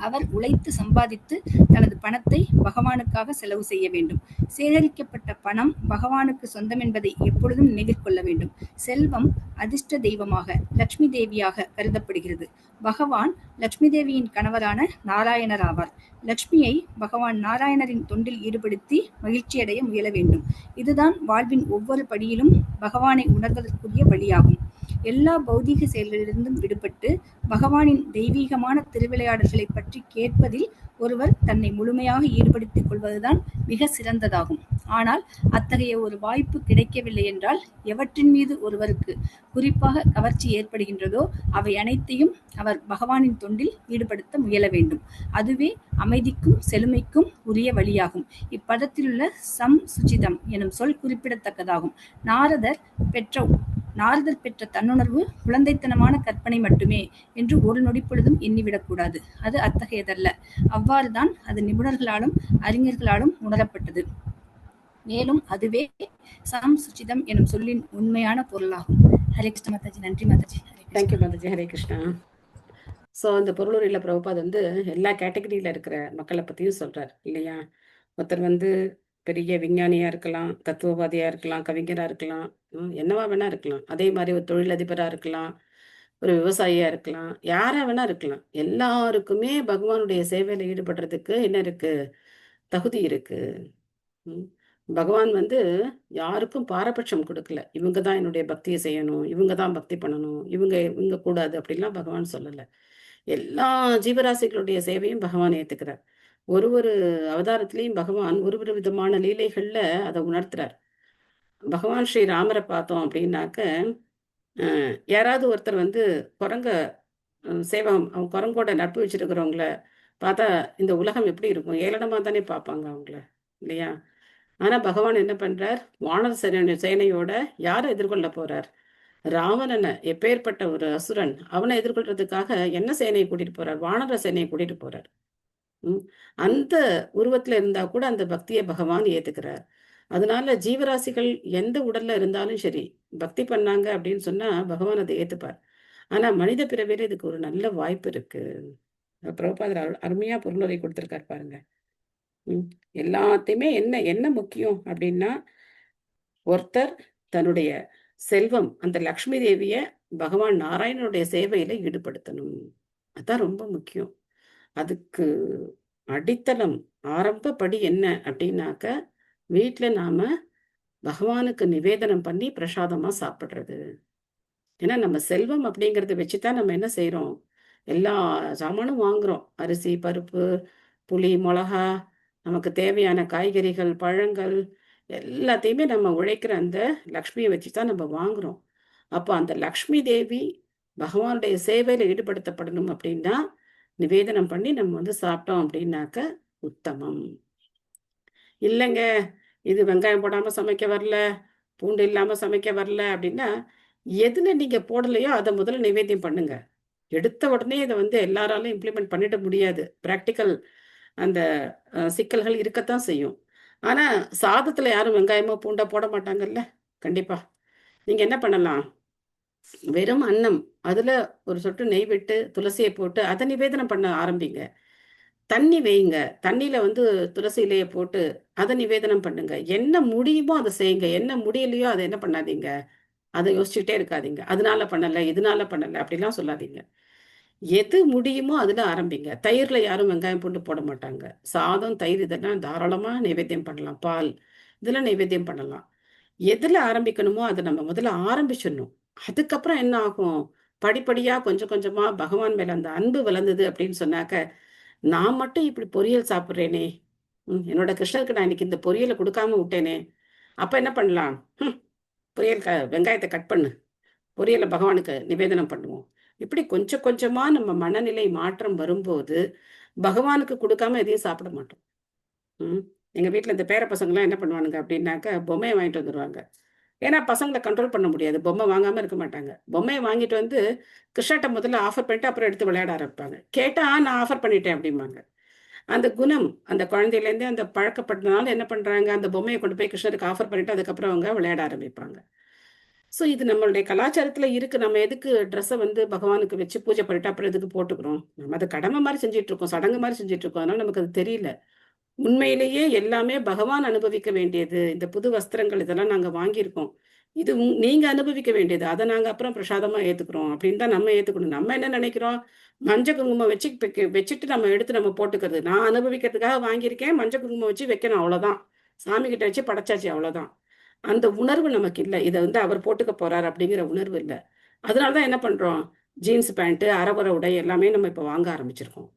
அவர் உழைத்து சம்பாதித்து தனது பணத்தை பகவானுக்காக செலவு செய்ய வேண்டும். சேகரிக்கப்பட்ட பணம் பகவானுக்கு சொந்தம் என்பதை எப்பொழுதும் நினைவில் கொள்ள வேண்டும். செல்வம் அதிர்ஷ்ட தெய்வமாக லட்சுமி தேவியாக கருதப்படுகிறது. பகவான் லட்சுமி தேவியின் கணவரான நாராயணர் ஆவார். லட்சுமியை பகவான் நாராயணரின் தொண்டில் ஈடுபடுத்தி மகிழ்ச்சியடைய முயல வேண்டும். இதுதான் வாழ்வின் ஒவ்வொரு படியிலும் பகவானை உணர்வதற்குரிய வழியாகும். எல்லா பௌதீக செயல்களிலிருந்தும் விடுபட்டு பகவானின் தெய்வீகமான திருவிளையாடல்களை பற்றி கேட்பதில் ஒருவர் தன்னை முழுமையாக ஈடுபடுத்திக் கொள்வதுதான் மிக சிறந்ததாகும். ஆனால் அத்தகைய ஒரு வாய்ப்பு கிடைக்கவில்லை என்றால் எவற்றின் மீது ஒருவருக்கு குறிப்பாக கவர்ச்சி ஏற்படுகின்றதோ அவை அனைத்தையும் அவர் பகவானின் தொண்டில் ஈடுபடுத்த முயல வேண்டும். அதுவே அமைதிக்கும் செழுமைக்கும் உரிய வழியாகும். இப்பதத்திலுள்ள சுச்சிதம் எனும் சொல் குறிப்பிடத்தக்கதாகும். நாரதர் பெற்ற தன்னுணர்வு குழந்தைத்தனமான கற்பனை மட்டுமே என்று ஒரு நொடிப்பொழுதும் எண்ணிவிடக்கூடாது. அது அத்தகையதல்ல. அவ்வாறுதான் அது நிபுணர்களாலும் அறிஞர்களாலும் உணரப்பட்டது. மேலும் அதுவே சுச்சிதம் எனும் சொல்லின் உண்மையான பொருளாகும். ஹரே கிருஷ்ண மாதாஜி. நன்றி மாதாஜி. தேங்க்யூ மாதாஜி. ஹரே கிருஷ்ணா. ஸோ இந்த பொருளுரையில பிரபுபாத் எல்லா கேட்டகரியில இருக்கிற மக்களை பத்தியும் சொல்றார் இல்லையா? ஒருத்தர் பெரிய விஞ்ஞானியா இருக்கலாம், தத்துவவாதியா இருக்கலாம், கவிஞரா இருக்கலாம், என்னவா வேணா இருக்கலாம். அதே மாதிரி ஒரு தொழிலதிபரா இருக்கலாம், ஒரு விவசாயியா இருக்கலாம், யாரா வேணா இருக்கலாம். எல்லாருக்குமே பகவானுடைய சேவையில ஈடுபடுறதுக்கு என்ன இருக்கு? தகுதி இருக்கு. பகவான் யாருக்கும் பாரபட்சம் கொடுக்கல. இவங்க தான் என்னுடைய பக்தியை செய்யணும், இவங்க தான் பக்தி பண்ணணும், இவங்க கூடாது அப்படிலாம் பகவான் சொல்லல. எல்லா ஜீவராசிகளுடைய சேவையும் பகவான் ஏத்துக்கிறார். ஒரு அவதாரத்திலையும் பகவான் ஒரு விதமான லீலைகள்ல அதை உணர்த்துறார். பகவான் ஸ்ரீ ராமரை பார்த்தோம் அப்படின்னாக்க யாராவது ஒருத்தர் குரங்க சேவகம் அவங்க குரங்கோட நட்பு வச்சிருக்கிறவங்கள பார்த்தா இந்த உலகம் எப்படி இருக்கும்? ஏளனமா தானே பார்ப்பாங்க அவங்கள இல்லையா? ஆனா பகவான் என்ன பண்றார்? வானர சேனையோட யாரை எதிர்கொள்ள போறார்? ராவணனை, எப்பேற்பட்ட ஒரு அசுரன், அவனை எதிர்கொள்றதுக்காக என்ன சேனையை கூட்டிட்டு போறார்? வானர சேனையை கூட்டிட்டு போறார். அந்த உருவத்துல இருந்தா கூட அந்த பக்தியை பகவான் ஏத்துக்கிறார். அதனால ஜீவராசிகள் எந்த உடல்ல இருந்தாலும் சரி பக்தி பண்ணாங்க அப்படின்னு சொன்னா பகவான் அதை ஏத்துப்பார். ஆனா மனித பிறவியில இதுக்கு ஒரு நல்ல வாய்ப்பு இருக்கு. பிரபுபாதர் அருமையா பொருளுரை கொடுத்திருக்காரு பாருங்க. எல்லாத்தையுமே என்ன முக்கியம் அப்படின்னா, ஒருத்தர் தன்னுடைய செல்வம் அந்த லக்ஷ்மி தேவிய பகவான் நாராயணனுடைய சேவையில ஈடுபடுத்தணும். அதான் ரொம்ப முக்கியம். அதுக்கு அடித்தளம் ஆரம்ப படி என்ன அப்படின்னாக்க, வீட்டுல நாம பகவானுக்கு நிவேதனம் பண்ணி பிரசாதமா சாப்பிடுறது. ஏன்னா நம்ம செல்வம் அப்படிங்கறத வச்சுதான் நம்ம என்ன செய்யறோம்? எல்லா சாமானும் வாங்குறோம். அரிசி, பருப்பு, புளி, மிளகா, நமக்கு தேவையான காய்கறிகள், பழங்கள் எல்லாத்தையுமே நம்ம உழைக்கிற அந்த லக்ஷ்மியை வச்சுதான் நம்ம வாங்குறோம். அப்போ அந்த லக்ஷ்மி தேவி பகவானுடைய சேவையில ஈடுபடுத்தப்படணும் அப்படின்னா நிவேதனம் பண்ணி நம்ம சாப்பிட்டோம் அப்படின்னாக்க உத்தமம். இல்லைங்க, இது வெங்காயம் போடாம சமைக்க வரல, பூண்டு இல்லாம சமைக்க வரல அப்படின்னா எதுல நீங்க போடலையோ அதை முதல்ல நிவேத்தியம் பண்ணுங்க. எடுத்த உடனே இதை எல்லாராலும் இம்ப்ளிமெண்ட் பண்ணிட முடியாது. பிராக்டிக்கல் அந்த சிக்கல்கள் இருக்கத்தான் செய்யும். ஆனா சாதத்துல யாரும் வெங்காயமோ பூண்டா போட மாட்டாங்கல்ல. கண்டிப்பா நீங்க என்ன பண்ணலாம்? வெறும் அன்னம், அதுல ஒரு சொட்டு நெய் விட்டு துளசியை போட்டு அதை நிவேதனம் பண்ண ஆரம்பிங்க. தண்ணி வைங்க, தண்ணியில வந்து துளசி இலையை போட்டு அதை நிவேதனம் பண்ணுங்க. என்ன முடியுமோ அதை செய்யுங்க. என்ன முடியலையோ அதை என்ன பண்ணாதீங்க, அதை யோசிச்சுட்டே இருக்காதீங்க. அதனால பண்ணல, இதனால பண்ணல அப்படிலாம் சொல்லாதீங்க. எது முடியுமோ அதுல ஆரம்பிங்க. தயிர்ல யாரும் வெங்காயம் பூண்டு போட மாட்டாங்க. சாதம், தயிர் இதெல்லாம் தாராளமா நைவேத்தியம் பண்ணலாம். பால் இதெல்லாம் நைவேத்தியம் பண்ணலாம். எதுல ஆரம்பிக்கணுமோ அதை நம்ம முதல்ல ஆரம்பிச்சிடணும். அதுக்கப்புறம் என்ன ஆகும், படிப்படியா கொஞ்சம் கொஞ்சமா பகவான் மேல அந்த அன்பு வளர்ந்தது அப்படின்னு சொன்னாக்க, நான் மட்டும் இப்படி பொரியல் சாப்பிட்றேனே, என்னோட கிருஷ்ணருக்கு நான் இன்னைக்கு இந்த பொரியலை கொடுக்காம விட்டேனே, அப்ப என்ன பண்ணலாம், பொரியல் வெங்காயத்தை கட் பண்ணு, பொரியலை பகவானுக்கு நிவேதனம் பண்ணுவோம். இப்படி கொஞ்சம் கொஞ்சமா நம்ம மனநிலை மாற்றம் வரும்போது பகவானுக்கு கொடுக்காம எதையும் சாப்பிட மாட்டோம். எங்க வீட்டுல இந்த பேர பசங்கள்லாம் என்ன பண்ணுவானுங்க அப்படின்னாக்க, பொம்மையை வாங்கிட்டு வந்துடுவாங்க. ஏன்னா பசங்களை கண்ட்ரோல் பண்ண முடியாது, பொம்மை வாங்காம இருக்க மாட்டாங்க. பொம்மையை வாங்கிட்டு வந்து கிருஷ்ணாட்ட முதல்ல ஆஃபர் பண்ணிட்டு அப்புறம் எடுத்து விளையாட ஆரம்பிப்பாங்க. கேட்டா நான் ஆஃபர் பண்ணிட்டேன் அப்படிம்பாங்க. அந்த குணம் அந்த குழந்தையிலேருந்தே அந்த பழக்கப்பட்டதுனால என்ன பண்றாங்க, அந்த பொம்மையை கொண்டு போய் கிருஷ்ணருக்கு ஆஃபர் பண்ணிட்டு அதுக்கப்புறம் அவங்க விளையாட ஆரம்பிப்பாங்க. ஸோ இது நம்மளுடைய கலாச்சாரத்துல இருக்கு. நம்ம எதுக்கு ட்ரெஸ்ஸை வந்து பகவானுக்கு வச்சு பூஜை பண்ணிட்டு அப்புறம் எதுக்கு போட்டுக்கிறோம்? நம்ம அதை கடமை மாதிரி செஞ்சுட்டு இருக்கோம், சடங்கு மாதிரி செஞ்சுட்டு இருக்கோம். அதனால நமக்கு அது தெரியல. உண்மையிலேயே எல்லாமே பகவான் அனுபவிக்க வேண்டியது. இந்த புது வஸ்திரங்கள் இதெல்லாம் நாங்க வாங்கியிருக்கோம், இது நீங்க அனுபவிக்க வேண்டியது. அதை நாங்க அப்புறம் பிரசாதமா ஏத்துக்கிறோம் அப்படின்னு தான் நம்ம ஏத்துக்கணும். நம்ம என்ன நினைக்கிறோம், மஞ்சள் குங்குமம் வச்சுட்டு நம்ம எடுத்து நம்ம போட்டுக்கிறது. நான் அனுபவிக்கிறதுக்காக வாங்கியிருக்கேன், மஞ்சள் குங்குமம் வச்சு வைக்கணும், அவ்வளவுதான். சாமி கிட்ட வச்சு படைச்சாச்சு, அவ்வளவுதான். அந்த உணர்வு நமக்கு இல்லை. இதை வந்து அவர் போட்டுக்க போறாரு அப்படிங்கிற உணர்வு இல்லை. அதனாலதான் என்ன பண்றோம், ஜீன்ஸ் பேண்ட், அரவர உடை எல்லாமே நம்ம இப்ப வாங்க ஆரம்பிச்சிருக்கோம்.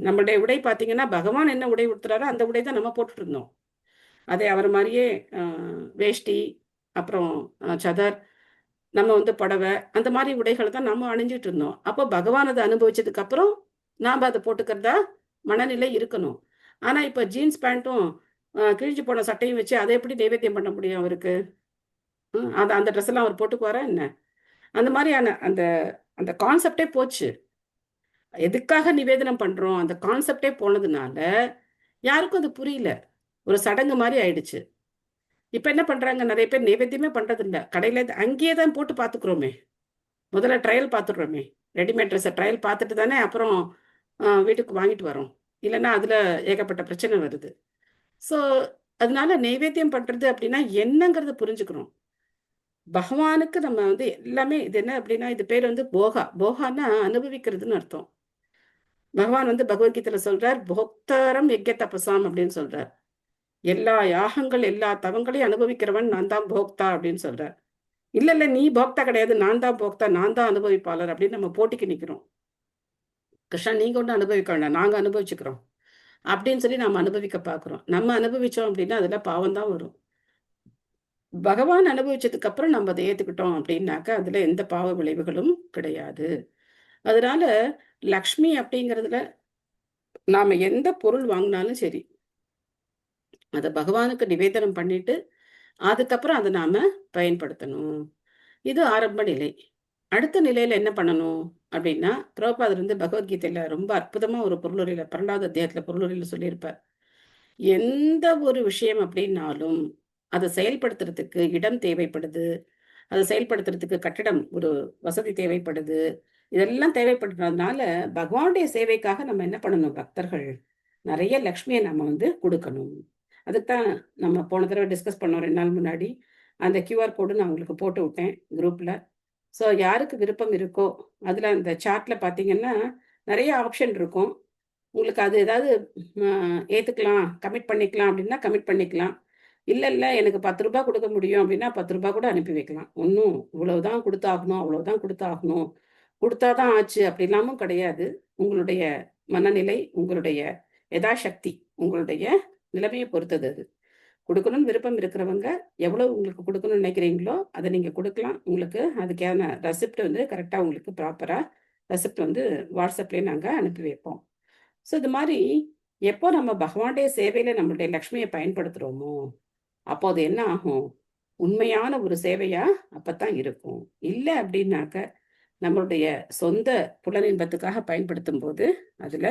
நம்மளுடைய உடை பார்த்தீங்கன்னா பகவான் என்ன உடை உடுத்துறாரோ அந்த உடை தான் நம்ம போட்டுட்டு இருந்தோம். அதே அவர் மாதிரியே வேஷ்டி, அப்புறம் சதர், நம்ம வந்து புடவை, அந்த மாதிரி உடைகளை தான் நம்ம அணிஞ்சிட்டு இருந்தோம். அப்போ பகவான் அதை அனுபவிச்சதுக்கு அப்புறம் நாம் அதை போட்டுக்கிறதா மனநிலை இருக்கணும். ஆனா இப்ப ஜீன்ஸ் பேண்ட்டும் கிழிஞ்சு போன சட்டையும் வச்சு அதை எப்படி நைவேத்தியம் பண்ண முடியும் அவருக்கு? அந்த ட்ரெஸ் எல்லாம் அவர் போட்டுக்குவாரா என்ன? அந்த மாதிரியான அந்த அந்த கான்செப்டே போச்சு. எதுக்காக நிவேதனம் பண்றோம் அந்த கான்செப்டே போனதுனால யாருக்கும் அது புரியல, ஒரு சடங்கு மாதிரி ஆயிடுச்சு. இப்ப என்ன பண்றாங்க, நிறைய பேர் நைவேத்தியமே பண்றது இல்ல, கடையில அங்கேயே தான் போட்டு பாத்துக்கிறோமே. முதல்ல ட்ரையல் பார்த்துடுறோமே, ரெடிமேட் ட்ரெஸ்ஸை ட்ரையல் பார்த்துட்டு தானே அப்புறம் வீட்டுக்கு வாங்கிட்டு வரோம். இல்லைன்னா அதுல ஏகப்பட்ட பிரச்சனை வருது. ஸோ அதனால நைவேத்தியம் பண்றது அப்படின்னா என்னங்கிறத புரிஞ்சுக்கிறோம். பகவானுக்கு நம்ம வந்து எல்லாமே இது என்ன அப்படின்னா, இது பேர் வந்து போகா. போகான்னா அனுபவிக்கிறதுன்னு அர்த்தம். பகவான் வந்து பகவத்கீதையில சொல்றார், போக்தாரம் யஜ்ய தபசாம் அப்படின்னு சொல்றார். எல்லா யாகங்கள் எல்லா தவங்களையும் அனுபவிக்கிறவன் நான் தான் போக்தா அப்படின்னு சொல்றார். இல்ல இல்ல நீ போக்தா கிடையாது, நான் தான் போக்தா, நான் தான் அனுபவிப்பாளர் அப்படின்னு நம்ம போட்டிக்கு நிக்கிறோம். கிருஷ்ணா நீங்க ஒன்றும் அனுபவிக்க வேண்டாம், நாங்க அனுபவிச்சுக்கிறோம் அப்படின்னு சொல்லி நம்ம அனுபவிக்க பாக்குறோம். நம்ம அனுபவிச்சோம் அப்படின்னா அதுல பாவம் தான் வரும். பகவான் அனுபவிச்சதுக்கு அப்புறம் நம்ம அதை ஏத்துக்கிட்டோம் அப்படின்னாக்க அதுல எந்த பாவ விளைவுகளும் கிடையாது. அதனால லக்ஷ்மி அப்படிங்கிறதுல நாம எந்த பொருள் வாங்கினாலும் சரி, அதை பகவானுக்கு நிவேதனம் பண்ணிட்டு அதுக்கப்புறம் அதை நாம பயன்படுத்தணும். இது ஆரம்ப நிலை. அடுத்த நிலையில என்ன பண்ணணும் அப்படின்னா, பிரபுபாதர் வந்து பகவத்கீதையில ரொம்ப அற்புதமா ஒரு பொருளுரையில 12வது அத்தியாயத்துல பொருளுரையில சொல்லியிருப்பார். எந்த ஒரு விஷயம் அப்படின்னாலும் அதை செயல்படுத்துறதுக்கு இடம் தேவைப்படுது, அதை செயல்படுத்துறதுக்கு கட்டிடம் ஒரு வசதி தேவைப்படுது. இதெல்லாம் தேவைப்படுறதுனால பகவானுடைய சேவைக்காக நம்ம என்ன பண்ணணும், பக்தர்கள் நிறைய லக்ஷ்மியை நம்ம வந்து கொடுக்கணும். அதுக்குதான் நம்ம போன தடவை டிஸ்கஸ் பண்ணோம் 2 நாள் முன்னாடி. அந்த QR கோடு நான் உங்களுக்கு போட்டு விட்டேன் குரூப்ல. ஸோ யாருக்கு விருப்பம் இருக்கோ அதுல அந்த சார்ட்ல பாத்தீங்கன்னா நிறைய ஆப்ஷன் இருக்கும். உங்களுக்கு அது ஏதாவது ஏத்துக்கலாம், கமிட் பண்ணிக்கலாம் அப்படின்னா கமிட் பண்ணிக்கலாம். இல்ல எனக்கு 10 ரூபாய் கொடுக்க முடியும் அப்படின்னா 10 ரூபாய் கூட அனுப்பி வைக்கலாம். ஒன்றும் இவ்வளவுதான் கொடுத்தாகணும், அவ்வளவுதான் கொடுத்தாகணும், கொடுத்தாதான் ஆச்சு அப்படிலாமும் கிடையாது. உங்களுடைய மனநிலை, உங்களுடைய யதாசக்தி, உங்களுடைய நிலைமையை பொறுத்தது அது. கொடுக்கணும்னு விருப்பம் இருக்கிறவங்க எவ்வளவு உங்களுக்கு கொடுக்கணும்னு நினைக்கிறீங்களோ அதை நீங்க கொடுக்கலாம். உங்களுக்கு அதுக்கான ரெசிப்ட் வந்து கரெக்டா உங்களுக்கு ப்ராப்பரா ரெசிப்ட் வந்து வாட்ஸ்அப்லயே நாங்க அனுப்பி வைப்போம். ஸோ இது மாதிரி எப்போ நம்ம பகவானுடைய சேவையில நம்மளுடைய லக்ஷ்மியை பயன்படுத்துறோமோ அப்போ அது என்ன ஆகும், உண்மையான ஒரு சேவையா அப்பத்தான் இருக்கும். இல்லை அப்படின்னாக்க நம்மளுடைய சொந்த புலனின்பத்துக்காக பயன்படுத்தும் போது அதுல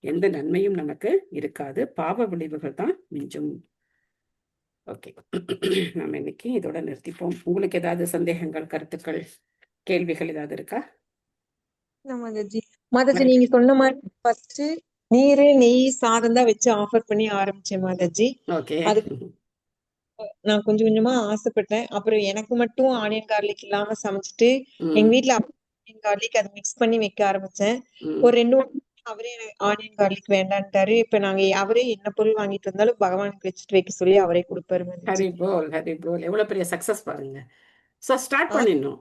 எந்த நன்மையும் நமக்கு இருக்காது, பாவ விளைவுகள் தான் மிஞ்சும். ஓகே, நம்ம இன்னைக்கு இதோட நிறுத்திப்போம். உங்களுக்கு ஏதாவது சந்தேகங்கள், கருத்துக்கள் கேள்விகள் ஏதாவது இருக்கா? மாதாஜி மாதாஜி நீங்க சொன்ன மாதிரி ஃபர்ஸ்ட் நீரு நெய் சாதம் தான் வச்சு ஆஃபர் பண்ணி ஆரம்பிச்சேன் மாதாஜி. ஓகே. அதுக்கு நான் கொஞ்சம் கொஞ்சமா ஆசைப்பட்டேன். அப்புறம் எனக்கு மட்டும் ஆனியன் கார்லிக் இல்லாம சமைச்சிட்டு எங்க வீட்ல ஆனியன் கார்லிக் அதை மிக்ஸ் பண்ணி வைக்க ஆரம்பிச்சேன். ஒரு 2 வாரம் அவரே ஆனியன் கார்லிக் வேண்டான்ட்டாரு. இப்ப நாங்க அவரே என்ன பொருள் வாங்கிட்டு வந்தாலும் பகவானுக்கு வச்சுட்டு வைக்க சொல்லி அவரே கொடுப்பாரு மாதாஜி. ஹரி போல் ஹரி போல், எவ்வளவு பெரிய சக்சஸ் பாருங்க. சோ ஸ்டார்ட் பண்ணிடணும்.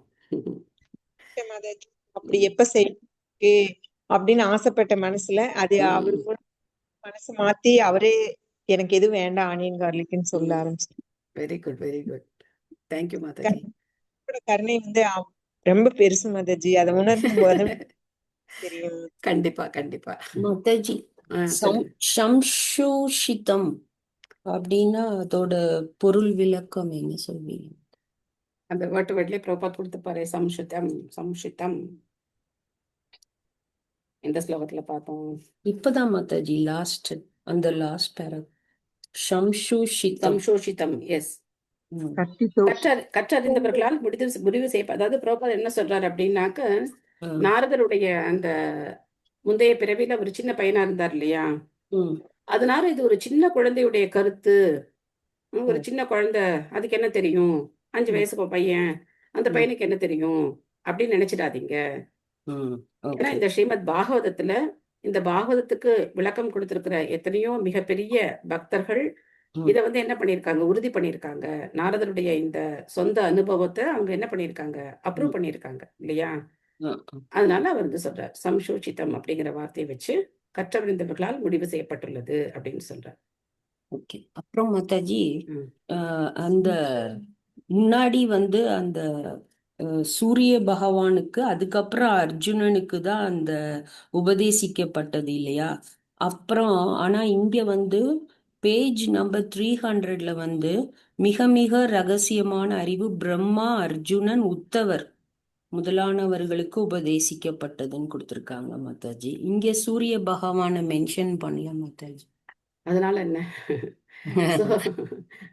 மாதாஜி அப்படி எப்ப செய்ய அப்படின்னு ஆசைப்பட்ட மனசுல அது அவரு கூட மனசு மாத்தி அவரே எனக்கு எதுவும் வேண்டாம் ஆனியன் கார்லிக்னு சொல்ல ஆரம்பிச்சு. Very good very good. Thank you Mataji. கருணை வந்து ரொம்ப பெருசு மாதாஜி. அதை உணர்ந்தும் போது தெரியும். கண்டிப்பா கண்டிப்பா மாதாஜி. சம்சூஷிதம் அப்படின்னா அதோட பொருள் விளக்கம் என்ன சொல்வீங்க? அந்த வேர்ட்லயே பிரபாத் கொடுத்துப்பாரு. சம்ஷிதம் சம்ஷிதம் எந்த ஸ்லோகத்துல பார்த்தோம்? இப்பதான் மாதாஜி அந்த லாஸ்ட் பேரா சம்சூஷிதம். சம்சோஷிதம், எஸ். கற்றறிந்தவர்களால் முடிவு செய்ய. அதாவது பிரபாத் என்ன சொல்றாரு அப்படின்னாக்க, நாரதருடைய அந்த முந்தைய பிறவில ஒரு சின்ன பையனா இருந்தார் இல்லையா, அதனால இது ஒரு சின்ன குழந்தையுடைய கருத்து. ஒரு சின்ன குழந்தை, அதுக்கு என்ன தெரியும், 5 வயசு பையன், அந்த பையனுக்கு என்ன தெரியும் அப்படின்னு நினைச்சிடாதீங்க. ஏன்னா இந்த ஸ்ரீமத் பாகவதத்துல இந்த பாகவதத்துக்கு விளக்கம் கொடுத்திருக்கிற எத்தனையோ மிகப்பெரிய பக்தர்கள் இத வந்து என்ன பண்ணிருக்காங்க, உறுதி பண்ணிருக்காங்க. நாரதருடைய இந்த சொந்த அனுபவத்தை அவங்க என்ன பண்ணிருக்காங்க, அப்ரூவ் பண்ணிருக்காங்க இல்லையா. அதனால அவர் வந்து சொல்றார் சம்சூஷிதம் அப்படிங்கிற வார்த்தையை வச்சு கற்றறிந்தவர்களால் முடிவு செய்யப்பட்டுள்ளது அப்படின்னு சொல்றார். ஓகே. அப்புறம் மாதாஜி அந்த முன்னாடி வந்து அந்த சூரிய பகவானுக்கு அதுக்கப்புறம் அர்ஜுனனுக்கு தான் அந்த உபதேசிக்கப்பட்டது இல்லையா. அப்புறம் ஆனா இங்க வந்து பேஜ் நம்பர் 300ல வந்து மிக மிக ரகசியமான அறிவு பிரம்மா, அர்ஜுனன், உத்தவர் முதலானவர்களுக்கு உபதேசிக்கப்பட்டதுன்னு கொடுத்திருக்காங்க மாதாஜி. இங்க சூரிய பகவானை மென்ஷன் பண்ணல மாதாஜி. அதனால என்ன?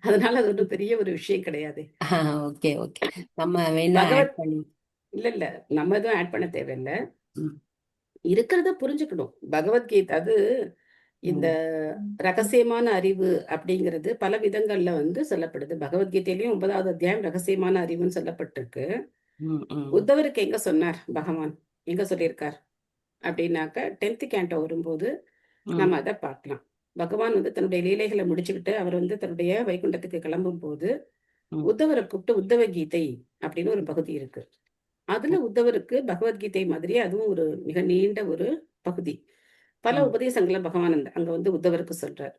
அதனால அது ஒரு பெரிய ஒரு விஷயம் கிடையாது. Okay okay. நம்ம வேணா ஆட் பண்ணி இல்ல நம்ம எதுவும் ஆட் பண்ண தேவையில்லை. இருக்கிறத புரிஞ்சுக்கணும். பகவத்கீதை அது இந்த ரகசியமான அறிவு அப்படிங்கிறது பல விதங்கள்ல வந்து சொல்லப்படுது. பகவத்கீதையிலயும் 9வது அத்தியாயம் ரகசியமான அறிவுன்னு சொல்லப்பட்டிருக்கு. உத்தவருக்கு எங்க சொன்னார் பகவான், எங்க சொல்லியிருக்கார் அப்படின்னாக்க 10th கேண்டோ வரும்போது நம்ம அதை பார்க்கலாம். பகவான் வந்து தன்னுடைய லீலைகளை முடிச்சுக்கிட்டு அவர் வந்து தன்னுடைய வைகுண்டத்துக்கு கிளம்பும் போது உத்தவரை கூப்பிட்டு உத்தவ கீதை அப்படின்னு ஒரு பகுதி இருக்கு. அதுல உத்தவருக்கு பகவத்கீதை மாதிரி அதுவும் ஒரு மிக நீண்ட ஒரு பகுதி. பல உபதேசங்களை பகவான் அங்க வந்து உத்தவருக்கு சொல்றார்.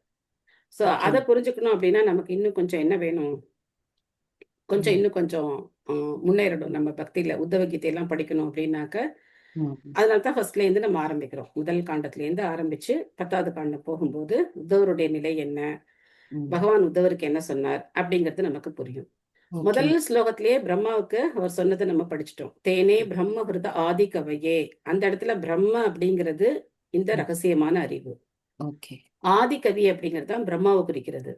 சோ அதை புரிஞ்சுக்கணும் அப்படின்னா நமக்கு இன்னும் கொஞ்சம் என்ன வேணும், இன்னும் கொஞ்சம் முன்னேறணும் நம்ம பக்தியில. உத்தவ கீதையெல்லாம் படிக்கணும் அப்படின்னாக்க அதனால்தான் ஃபர்ஸ்ட்ல இருந்து நம்ம ஆரம்பிக்கிறோம். முதல் காண்டத்துல இருந்து ஆரம்பிச்சு 10வது காண்டம் போகும்போது உத்தவருடைய நிலை என்ன, பகவான் உத்தவருக்கு என்ன சொன்னார் அப்படிங்கிறது நமக்கு புரியும். முதல் ஸ்லோகத்திலேயே பிரம்மாவுக்கு அவர் சொன்னதை நம்ம படிச்சுட்டோம். தேனே பிரம்ம ஹிருத ஆதி கவையே. அந்த இடத்துல பிரம்ம அப்படிங்கிறது இந்த ரகசியமான அறிவு. ஆதி கவி அப்படிங்கிறது தான் பிரம்மாவை குறிக்கிறது.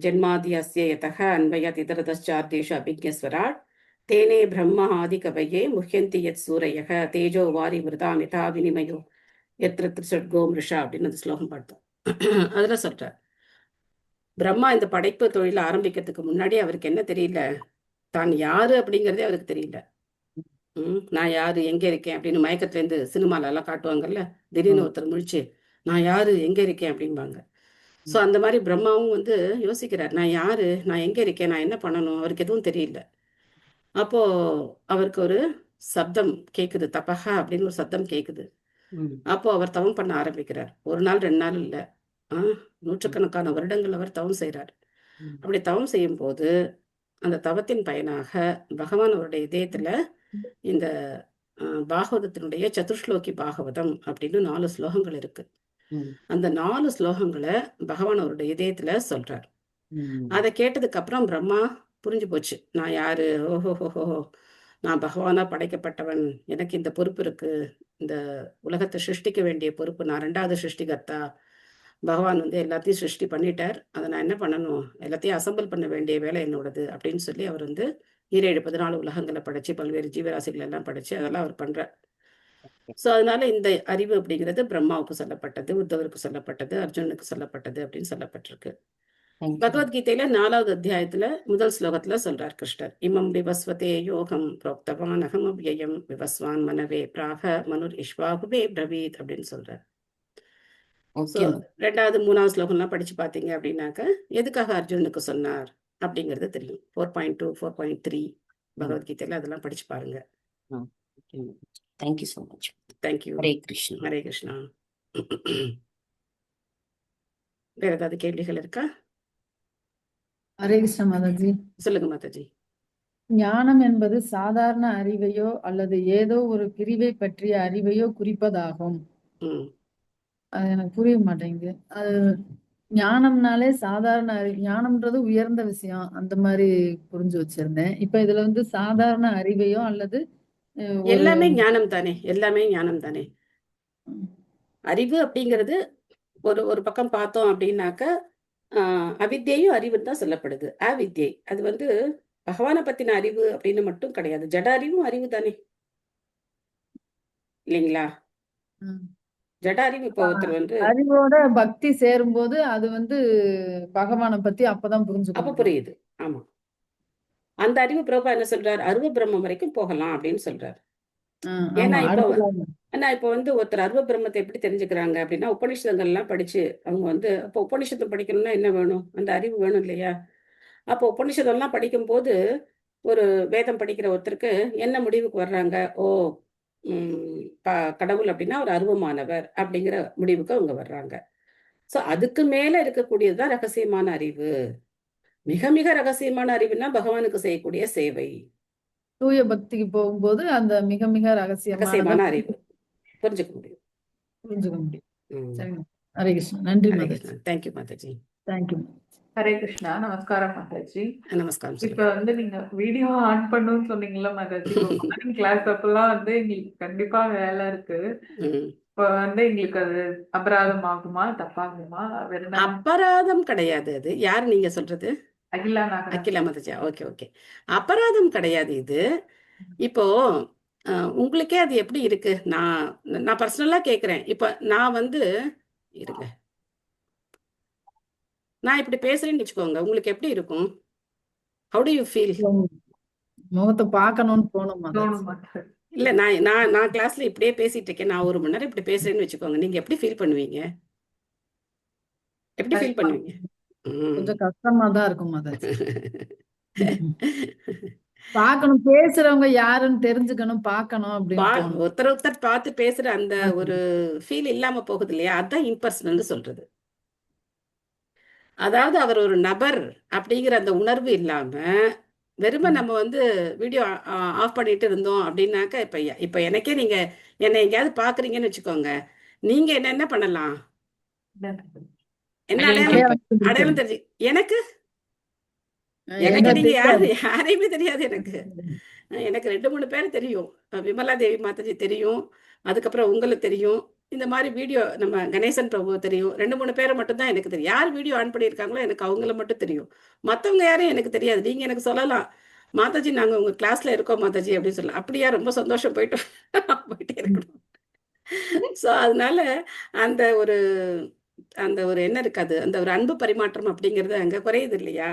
ஜென்மாதி அஸ்ய யதஹ அன்வயாத் இதரதச்சார்த்தேஷு அபிஜ்ஞஸ்வராட் தேனே பிரம்ம ஆதி கவையே முஹ்யந்தி யத் சூரயஹ தேஜோ வாரி விருதாம் யதா வினிமயோ யத்ர த்ரிஷட்கோ மிருஷா அப்படின்னு அந்த ஸ்லோகம் பார்த்தோம். அதுல சொல்றார், பிரம்மா இந்த படைப்பு தொழில ஆரம்பிக்கிறதுக்கு முன்னாடி அவருக்கு என்ன தெரியல, தான் யாரு அப்படிங்கிறதே அவருக்கு தெரியல. நான் யாரு, எங்க இருக்கேன் அப்படின்னு மயக்கத்துல இருந்து சினிமால எல்லாம் காட்டுவாங்கல்ல, திடீர்னு ஒருத்தர் முழிச்சு நான் யாரு எங்க இருக்கேன் அப்படின்பாங்க. சோ அந்த மாதிரி பிரம்மாவும் வந்து யோசிக்கிறார், நான் யாரு, நான் எங்க இருக்கேன், நான் என்ன பண்ணணும், அவருக்கு எதுவும் தெரியல. அப்போ அவருக்கு ஒரு சப்தம் கேக்குது, தபஹா அப்படின்னு ஒரு சப்தம் கேக்குது. அப்போ அவர் தவம் பண்ண ஆரம்பிக்கிறார். 1 நாள் 2 நாள் இல்ல, நூற்றுக்கணக்கான வருடங்கள் அவர் தவம் செய்யறார். அப்படி தவம் செய்யும் போது அந்த தவத்தின் பயனாக பகவான் அவருடைய இதயத்துல இந்த பாகவதத்தினுடைய சதுர்ஸ்லோகி பாகவதம் அப்படின்னு 4 ஸ்லோகங்கள் இருக்கு. அந்த 4 ஸ்லோகங்களை பகவான் அவருடைய இதயத்துல சொல்றார். அதை கேட்டதுக்கு அப்புறம் பிரம்மா புரிஞ்சு போச்சு, நான் யாரு, ஓஹோஹோஹோ நான் பகவானா படைக்கப்பட்டவன், எனக்கு இந்த பொறுப்பு இருக்கு, இந்த உலகத்தை சிருஷ்டிக்க வேண்டிய பொறுப்பு, நான் 2வது சிருஷ்டிகர்த்தா, பகவான் வந்து எல்லாத்தையும் சிருஷ்டி பண்ணிட்டார், அதை நான் என்ன பண்ணணும், எல்லாத்தையும் அசம்பிள் பண்ண வேண்டிய வேலை என்னோடது அப்படின்னு சொல்லி அவர் வந்து 17 14 உலகங்களை படைச்சு பல்வேறு ஜீவராசிகள் எல்லாம் படைச்சு அதெல்லாம் அவர் பண்றார். ஸோ அதனால இந்த அறிவு அப்படிங்கிறது பிரம்மாவுக்கு சொல்லப்பட்டது, உத்தவருக்கு சொல்லப்பட்டது, அர்ஜுனனுக்கு சொல்லப்பட்டது அப்படின்னு சொல்லப்பட்டிருக்கு. பகவத்கீதையில 4வது அத்தியாயத்துல முதல் ஸ்லோகத்துல சொல்றார் கிருஷ்ணர், இமம் விவஸ்வதே யோகம் புரோக்தவான் அகம் அவ்யயம் விவஸ்வான் மனவே பிராக மனுர் இஷ்வாகுவே பிரவீத் அப்படின்னு சொல்றார். ஸோ 2வது 3வது ஸ்லோகம்லாம் படிச்சு பார்த்தீங்க அப்படின்னாக்க எதுக்காக அர்ஜுனனுக்கு சொன்னார் அப்படிங்கிறது தெரியும். 4.2 4.3 பகவத்கீதையில அதெல்லாம் படிச்சு பாருங்க. Thank you so much. Thank you. Hare Krishna. Hare Krishna. வேற ஏதாவது கேள்விகள் இருக்கா? ஹரே கிருஷ்ண மாதாஜி. சொல்லுங்க மாதாஜி. ஞானம் என்பது சாதாரண அறிவையோ அல்லது ஏதோ ஒரு பிரிவை பற்றிய அறிவையோ குறிப்பதாகும். அது எனக்கு புரிய மாட்டேங்குது. அது ஞானம்னாலே சாதாரண ஞானம்ன்றது உயர்ந்த விஷயம் அந்த மாதிரி புரிஞ்சு வச்சிருந்தேன். இப்ப இதுல வந்து சாதாரண அறிவையோ அல்லது எல்லாமே ஞானம் தானே, எல்லாமே ஞானம் தானே. அறிவு அப்படிங்கிறது ஒரு பக்கம் பார்த்தோம் அப்படின்னாக்க அவித்யையும் அறிவு தான் சொல்லப்படுது. அவித்யை அது வந்து பகவானை பத்தின அறிவு அப்படின்னு மட்டும் கிடையாது, ஜட அறிவும் அறிவு தானே இல்லைங்களா? ஜட அறிவு இப்போ ஒருத்தர் வந்து அறிவோட பக்தி சேரும்போது அது வந்து பகவானை பத்தி அப்பதான் அப்ப புரியுது. ஆமா, அந்த அறிவு பிரபா என்ன சொல்றாரு, அருவ பிரம்மம் வரைக்கும் போகலாம் அப்படின்னு சொல்றாரு. ஏன்னா இப்போ வந்து ஒருத்தர் அருவ பிரம்மத்தை எப்படி தெரிஞ்சுக்கிறாங்க அப்படின்னா உபநிஷதங்கள்லாம் படிச்சு அவங்க வந்து அப்போ உபநிஷதம் படிக்கணும்னா என்ன வேணும், அந்த அறிவு வேணும் இல்லையா? அப்போ உபநிஷதம்லாம் படிக்கும்போது ஒரு வேதம் படிக்கிற ஒருத்தருக்கு என்ன முடிவுக்கு வர்றாங்க, ஓ கடவுள் அப்படின்னா ஒரு அருவமானவர் அப்படிங்கிற முடிவுக்கு அவங்க வர்றாங்க. ஸோ அதுக்கு மேல இருக்கக்கூடியதுதான் ரகசியமான அறிவு. மிக மிக ரகசியமான அறிவுனா பகவானுக்கு செய்யக்கூடிய சேவை. தூய பக்திக்கு போகும்போது அந்த மிக மிக ரகசியமான அறிவு புரிஞ்சுக்க முடியும். சரிங்க. ஹரே கிருஷ்ணா. நன்றி மாதாஜி. தேங்க்யூ மாதாஜி. தேங்க்யூ. ஹரே கிருஷ்ணா. நமஸ்காரம் மாதாஜி. நமஸ்காரம். இப்ப வந்து நீங்க வீடியோ ஆன் பண்ணணும்னு சொன்னீங்களா மாதாஜி? மார்னிங் கிளாஸ் அப்பெல்லாம் வந்து எங்களுக்கு கண்டிப்பா வேலை இருக்கு. இப்ப வந்து எங்களுக்கு அது அபராதம் ஆகுமா தப்பாகுமா? அபராதம் கிடையாது. அது யாரு நீங்க சொல்றது? அகிலா மாதாஜி. ஓகே ஓகே, அபராதம் கிடையாது இது. இப்போ உங்களுக்கே அது எப்படி இருக்கு? நான் பர்சனலா கேக்குறேன். இப்ப நான் வந்து இருங்க, நான் இப்படி பேசுறேன்னு வச்சுக்கோங்க, உங்களுக்கு எப்படி இருக்கும்? How to you feel? முகத்தை பார்க்கணும்னு தோணும். இல்ல நான் கிளாஸ்ல இப்படியே பேசிட்டு இருக்கேன், நான் 1 மணி நேரம் இப்படி பேசுறேன்னு வச்சுக்கோங்க, நீங்க எப்படி ஃபீல் பண்ணுவீங்க? எப்படி ஃபீல் பண்ணுவீங்க? கொஞ்சம் கஷ்டமா தான் இருக்கும் மாதாஜி. பார்க்கணும், பேசுறவங்க யாருன்னு தெரிஞ்சுக்கணும், பார்க்கணும் அப்படின்னு ஒருத்தர் பார்த்து பேசுற அந்த ஒரு ஃபீல் இல்லாம போகுது இல்லையா? அதான் இம்பர்சனல் சொல்றது. அதாவது அவர் ஒரு நபர் அப்படிங்கிற அந்த உணர்வு இல்லாம வெறும நம்ம வந்து வீடியோ ஆஃப் பண்ணிட்டு இருந்தோம் அப்படின்னாக்க இப்ப எனக்கே நீங்க என்னை எங்கேயாவது பாக்குறீங்கன்னு வச்சுக்கோங்க, நீங்க என்ன பண்ணலாம்? என்ன அடையாளம் தெரிஞ்சு எனக்கு நீங்க யாரையுமே தெரியாது. எனக்கு 2-3 பேர் தெரியும். விமலா தேவி மாதாஜி தெரியும், அதுக்கப்புறம் உங்களுக்கு தெரியும், இந்த மாதிரி வீடியோ நம்ம கணேசன் பிரபு தெரியும். 2-3 பேரை மட்டும் தான் எனக்கு தெரியும். யார் வீடியோ ஆன் பண்ணியிருக்காங்களோ எனக்கு அவங்கள மட்டும் தெரியும். மற்றவங்க யாரும் எனக்கு தெரியாது. நீங்க எனக்கு சொல்லலாம், மாதாஜி நாங்க உங்க கிளாஸ்ல இருக்கோம் மாதாஜி அப்படின்னு சொல்லலாம். அப்படியா? ரொம்ப சந்தோஷம், போயிட்டே இருக்கணும். ஸோ அதனால அந்த ஒரு என்ன இருக்காது, அந்த ஒரு அன்பு பரிமாற்றம் அப்படிங்கிறது அங்க குறையுது இல்லையா?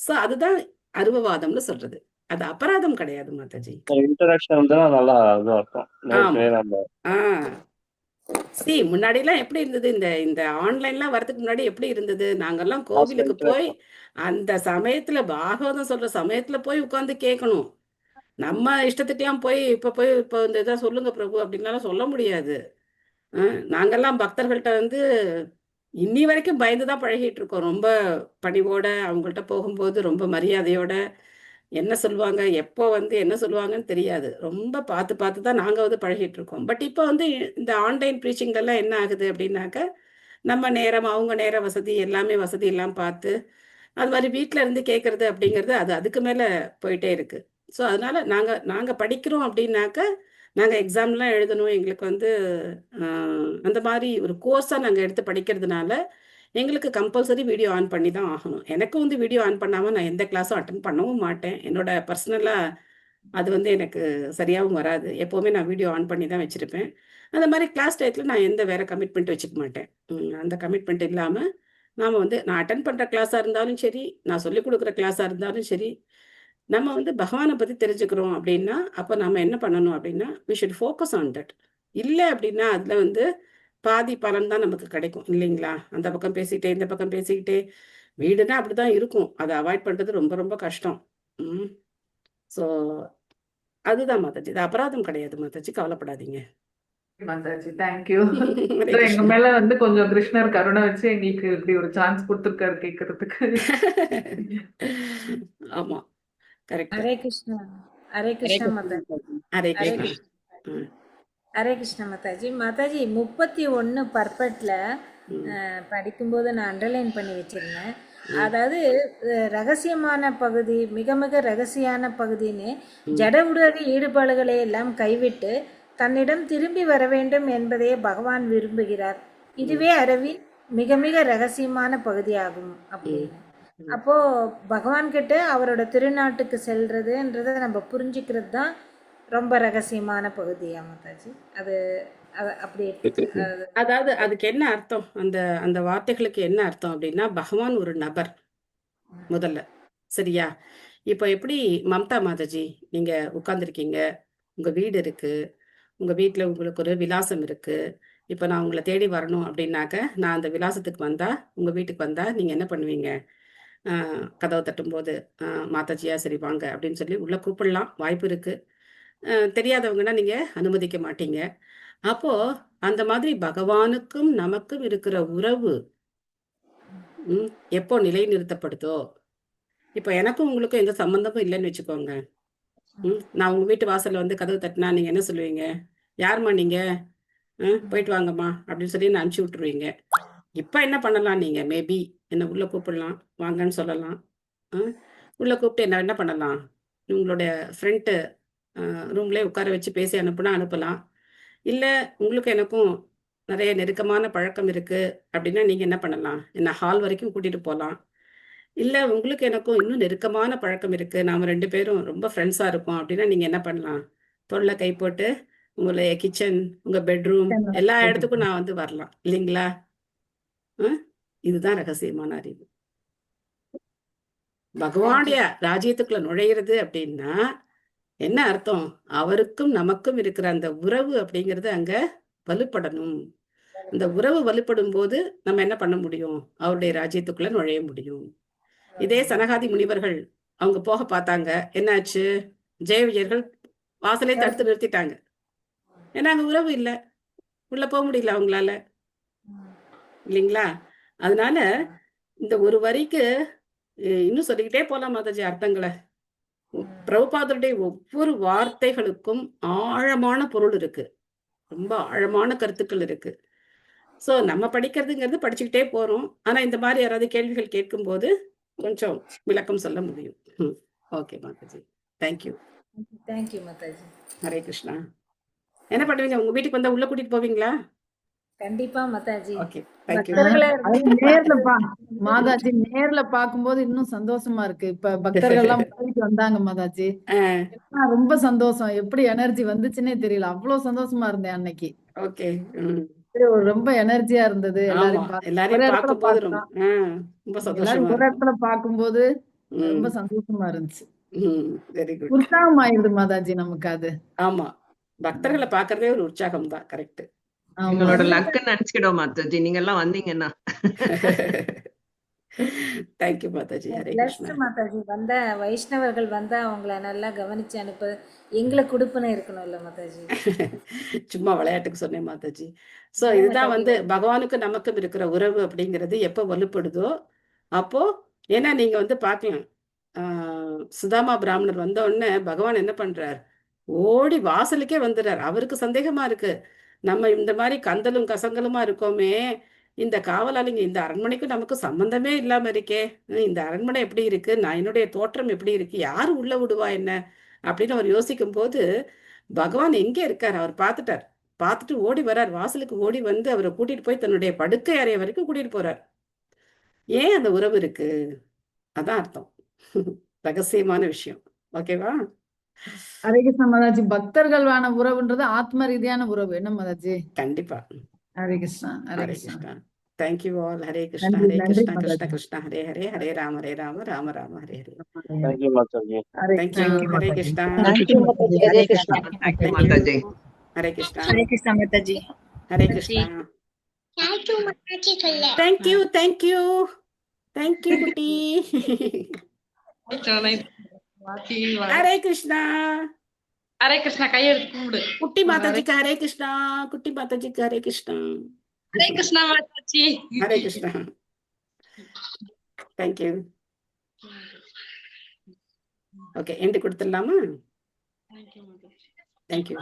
ஸோ அதுதான் அருவவாதம்னு சொல்றது. அது அபராதம் கிடையாது மாதாஜி. முன்னாடி எல்லாம் எப்படி இருந்தது, இந்த ஆன்லைன்லாம் வரதுக்கு முன்னாடி எப்படி இருந்தது? நாங்கெல்லாம் கோவிலுக்கு போய் அந்த சமயத்துல பாகவதம் சொல்ற சமயத்துல போய் உட்கார்ந்து கேட்கணும். நம்ம இஷ்டத்துக்கெல்லாம் போய் இப்போ இந்த இதை சொல்லுங்க பிரபு அப்படின்லாம் சொல்ல முடியாது. நாங்கெல்லாம் பக்தர்கள்ட்ட வந்து இன்னி வரைக்கும் பயந்துதான் பழகிட்டு இருக்கோம். ரொம்ப பணிவோட அவங்கள்ட்ட போகும்போது ரொம்ப மரியாதையோட என்ன சொல்லுவாங்க, எப்போ வந்து என்ன சொல்லுவாங்கன்னு தெரியாது. ரொம்ப பார்த்து தான் நாங்கள் வந்து பழகிட்டு இருக்கோம். பட் இப்போ வந்து இந்த ஆன்லைன் ப்ரீச்சிங்லாம் என்ன ஆகுது அப்படின்னாக்க, நம்ம நேரம் அவங்க நேர வசதி எல்லாமே வசதி எல்லாம் பார்த்து அது மாதிரி வீட்டில் இருந்து கேட்கறது அப்படிங்கிறது அதுக்கு மேலே போயிட்டே இருக்கு. ஸோ அதனால நாங்கள் படிக்கிறோம் அப்படின்னாக்க நாங்கள் எக்ஸாம்லாம் எழுதணும், எங்களுக்கு வந்து அந்த மாதிரி ஒரு கோர்ஸாக நாங்கள் எடுத்து படிக்கிறதுனால எங்களுக்கு கம்பல்சரி வீடியோ ஆன் பண்ணி தான் ஆகணும். எனக்கும் வந்து வீடியோ ஆன் பண்ணாமல் நான் எந்த கிளாஸும் அட்டன் பண்ணவும் மாட்டேன். என்னோட பர்சனலாக அது வந்து எனக்கு சரியாகவும் வராது. எப்போவுமே நான் வீடியோ ஆன் பண்ணி தான் வச்சுருப்பேன். அந்த மாதிரி கிளாஸ் டயத்தில் நான் எந்த வேறு கமிட்மெண்ட் வச்சுக்க மாட்டேன். அந்த கமிட்மெண்ட் இல்லாமல் நாம் வந்து நான் அட்டன் பண்ணுற கிளாஸாக இருந்தாலும் சரி, நான் சொல்லிக் கொடுக்குற கிளாஸாக இருந்தாலும் சரி, நம்ம வந்து பகவானை பற்றி தெரிஞ்சுக்கிறோம் அப்படின்னா அப்போ நம்ம என்ன பண்ணணும் அப்படின்னா we should focus on that. இல்லை அப்படின்னா அதில் வந்து பாதி பலன் தான் நமக்கு கிடைக்கும் இல்லைங்களா? அந்த பக்கம் பேசிக்கிட்டே இந்த பக்கம் பேசிக்கிட்டே வீடுனா அப்படிதான் இருக்கும். அதை அவாய்ட் பண்ணுறது ரொம்ப ரொம்ப கஷ்டம். ஸோ அதுதான் மாதாஜி, இது அபராதம் கிடையாது மாதாஜி, கவலைப்படாதீங்க மாதாஜி. தேங்க்யூ. ஹரே எங்க கிருஷ்ணா. மேல வந்து கொஞ்சம் கிருஷ்ணர் கருணை வச்சு எங்களுக்கு இப்படி ஒரு சான்ஸ் கொடுத்துருக்காரு கேட்கறதுக்கு. ஆமா, கரெக்ட். ஹரே கிருஷ்ணா. ஹரே ஹரே கிருஷ்ணா கிருஷ்ணா மாதாஜி. மாதாஜி. ஹரே ஹரே கிருஷ்ணா. கிருஷ்ணா. ம், ஹரே கிருஷ்ணா மாதாஜி. மாதாஜி 31 பர்பட்ல ம், படிக்கும்போது நான் அண்டர்லைன் பண்ணி வச்சிருந்தேன். ம், அதாவது ரகசியமான பகுதி, மிக மிக ரகசியமான பகுதின்னு ம். ஜட உலக ஈடுபாடுகளை எல்லாம் கைவிட்டு தன்னிடம் திரும்பி வர வேண்டும் என்பதையே பகவான் விரும்புகிறார். இதுவே அறிவின் மிக மிக ரகசியமான பகுதியாகும் ம், அப்படின்னு. ம். அப்போ பகவான் கிட்ட அவரோட திருநாட்டுக்கு செல்றதுன்றதை நம்ம புரிஞ்சுக்கிறது தான் ரொம்ப ரகசியமான பகுதியா மாதாஜி. அது அப்படி அது அதாவது அதுக்கு என்ன அர்த்தம், அந்த அந்த வார்த்தைகளுக்கு என்ன அர்த்தம் அப்படின்னா பகவான் ஒரு நபர் முதல்ல, சரியா? இப்போ எப்படி மம்தா மாதாஜி, நீங்க உட்கார்ந்துருக்கீங்க, உங்க வீடு இருக்கு, உங்க வீட்டில் உங்களுக்கு ஒரு விலாசம் இருக்கு. இப்போ நான் உங்களை தேடி வரணும் அப்படின்னாக்க நான் அந்த விலாசத்துக்கு வந்தா, உங்க வீட்டுக்கு வந்தா நீங்க என்ன பண்ணுவீங்க? கதவை தட்டும்போது மாதாஜியா சரி வாங்க அப்படின்னு சொல்லி உள்ள கூப்பிடலாம், வாய்ப்பு இருக்கு. தெரியாதவங்கன்னா நீங்க அனுமதிக்க மாட்டீங்க. அப்போ அந்த மாதிரி பகவானுக்கும் நமக்கும் இருக்கிற உறவு எப்போ நிலைநிறுத்தப்படுதோ, இப்போ எனக்கும் உங்களுக்கும் எந்த சம்பந்தமும் இல்லைன்னு வச்சுக்கோங்க. நான் உங்க வீட்டு வாசல்ல வந்து கதவு தட்டினா நீங்க என்ன சொல்லுவீங்க? யாரும்மா நீங்க? போயிட்டு வாங்கம்மா அப்படின்னு சொல்லி நான் அனுப்பிச்சி விட்டுருவீங்க. இப்போ என்ன பண்ணலாம், நீங்க மேபி என்ன உள்ள கூப்பிடலாம், வாங்கன்னு சொல்லலாம். உள்ள கூப்பிட்டு என்ன பண்ணலாம், உங்களுடைய ஃப்ரெண்ட்டு ரூம்லேயே உட்கார வச்சு பேசி அனுப்புனா அனுப்பலாம். இல்லை உங்களுக்கு எனக்கும் நிறைய நெருக்கமான பழக்கம் இருக்குது அப்படின்னா நீங்கள் என்ன பண்ணலாம், என்ன ஹால் வரைக்கும் கூட்டிகிட்டு போகலாம். இல்லை உங்களுக்கு எனக்கும் இன்னும் நெருக்கமான பழக்கம் இருக்குது, நாம் 2 பேரும் ரொம்ப ஃப்ரெண்ட்ஸாக இருக்கோம் அப்படின்னா நீங்கள் என்ன பண்ணலாம், தோளில் கை போட்டு உங்களுடைய கிச்சன், உங்கள் பெட்ரூம் எல்லா இடத்துக்கும் நான் வந்து வரலாம் இல்லைங்களா? இதுதான் ரகசியமான அறிவு. பகவானுடைய ராஜ்யத்துக்குள்ள நுழையிறது அப்படின்னா என்ன அர்த்தம், அவருக்கும் நமக்கும் இருக்கிற அந்த உறவு அப்படிங்கிறது அங்க வலுப்படணும். அந்த உறவு வலுப்படும் போது நம்ம என்ன பண்ண முடியும், அவருடைய ராஜ்யத்துக்குள்ள நுழைய முடியும். இதே சனகாதி முனிவர்கள் அவங்க போக பார்த்தாங்க, என்னாச்சு, ஜெய விஜயர்கள் வாசலே தடுத்து நிறுத்திட்டாங்க. ஏன்னா அங்க உறவு இல்லை, உள்ள போக முடியல அவங்களால, இல்லைங்களா? அதனால இந்த ஒரு வரிக்கு இன்னும் சொல்லிக்கிட்டே போலாம் மாதாஜி அர்த்தங்களை. பிரபுபாதருடைய ஒவ்வொரு வார்த்தைகளுக்கும் ஆழமான பொருள் இருக்கு, ரொம்ப ஆழமான கருத்துக்கள் இருக்கு. ஸோ நம்ம படிக்கிறதுங்கிறது படிச்சுக்கிட்டே போறோம். ஆனா இந்த மாதிரி யாராவது கேள்விகள் கேட்கும்போது கொஞ்சம் விளக்கம் சொல்ல முடியும். Okay Mataji, thank you. தேங்க்யூ மாதாஜி. ஹரே கிருஷ்ணா. என்ன பண்ணுவீங்க, உங்க வீட்டுக்கு வந்தா உள்ள கூட்டிட்டு போவீங்களா? கண்டிப்பா மாதாஜி. Okay, thank you. மாதாஜி நேர்ல பாக்கும்போது இன்னும் சந்தோஷமா இருக்கு. இப்ப பக்தர்கள் எல்லாம் போயிட்டு வந்தாங்க மாதாஜி, ரொம்ப சந்தோஷம். எப்படி எனர்ஜி வந்துச்சுன்னே தெரியல, அவ்வளவு சந்தோஷமா இருந்தேன் அன்னைக்கு. ஓகே, ரொம்ப எனர்ஜியா இருந்தது. எல்லாரும் ஒரு இடத்துல பாக்கும்போது ரொம்ப சந்தோஷமா இருந்துச்சு. Very good. உற்சாகம் ஆயிடுது மாதாஜி நமக்கு அது. ஆமா, பக்தர்களை பாக்குறதே ஒரு உற்சாகம் தான். கரெக்ட். எங்களோட லக்குன்னு நினைச்சுக்கிட்டோம் மாதாஜி, நீங்க எல்லாம் வந்தீங்கன்னா. தேங்க்யூ மாதாஜி. ஹரே கிருஷ்ணா. மாதாஜி, வந்த வைஷ்ணவர்கள் வந்தா அவங்கள நல்லா கவனிச்சு அனுப்ப எங்களை கொடுப்புன்னு இருக்கணும்ல மாதாஜி. சும்மா விளையாட்டுக்கு சொன்னேன் மாதாஜி. ஸோ இதுதான் வந்து பகவானுக்கு நமக்கும் இருக்கிற உறவு அப்படிங்கிறது எப்போ வலுப்படுதோ அப்போ. ஏன்னா நீங்க வந்து பார்க்கலாம், சுதாமா பிராமணர் வந்த உடனே பகவான் என்ன பண்றார், ஓடி வாசலுக்கே வந்துடுறார். அவருக்கு சந்தேகமா இருக்கு, நம்ம இந்த மாதிரி கந்தலும் கசங்கலுமா இருக்கோமே, இந்த காவலாளிங்க இந்த அரண்மனைக்கும் நமக்கு சம்பந்தமே இல்லாம இருக்கே, இந்த அரண்மனை எப்படி இருக்கு, நான் என்னுடைய தோற்றம் எப்படி இருக்கு, யாரு உள்ள விடுவா என்ன அப்படின்னு அவர் யோசிக்கும் போது பகவான் எங்கே இருக்கார் அவர் பார்த்துட்டார். பார்த்துட்டு ஓடி வர்றார், வாசலுக்கு ஓடி வந்து அவரை கூட்டிட்டு போய் தன்னுடைய படுக்கை அறை வரைக்கும் கூட்டிட்டு போறார். ஏன் அந்த உறவு இருக்கு, அதான் அர்த்தம். ரகசியமான விஷயம். ஓகேவா? ஹரே கிருஷ்ணா மாதாஜி. பக்தர்களான உறவுன்றது ஆத்ம ரீதியான உறவு என்ன மாதாஜி? கண்டிப்பா. ஹரே கிருஷ்ணா. ஹரே ஹரே கிருஷ்ணா. கிருஷ்ணா. Thank you all. ஹரே கிருஷ்ணா நன்றி ஹரே நன்றி கிருஷ்ணா கிருஷ்ண மாதாஜி. கிருஷ்ண ஹரே ஹரே ஹரே ராம ராம ராம ஹரே ஹரே. தேங்க்யூ மாதாஜி. ஹரே தேங்க்யூ. தேங்க்யூ ஹரே மாதாஜி. கிருஷ்ணா. தேங்க்யூ மாதாஜி. ஹரே கிருஷ்ணா. Thank you thank you. மாதாஜி. ஹரே கிருஷ்ணா. ஹரே கிருஷ்ணா மாதாஜி. Hare Krishna. Thank you thank you thank you குட்டி. ஹரே கிருஷ்ணா. ஹரே கிருஷ்ணா. கையெடுத்து கும்பிடு. குட்டி மாதாஜிக்கு ஹரே கிருஷ்ணா. குட்டி மாதாஜிக்கு ஹரே கிருஷ்ணா. ஹரே கிருஷ்ணா மாதாஜி. Hare Krishna. Thank you. Okay, end கொடுத்துடலாமா? தேங்க்யூ.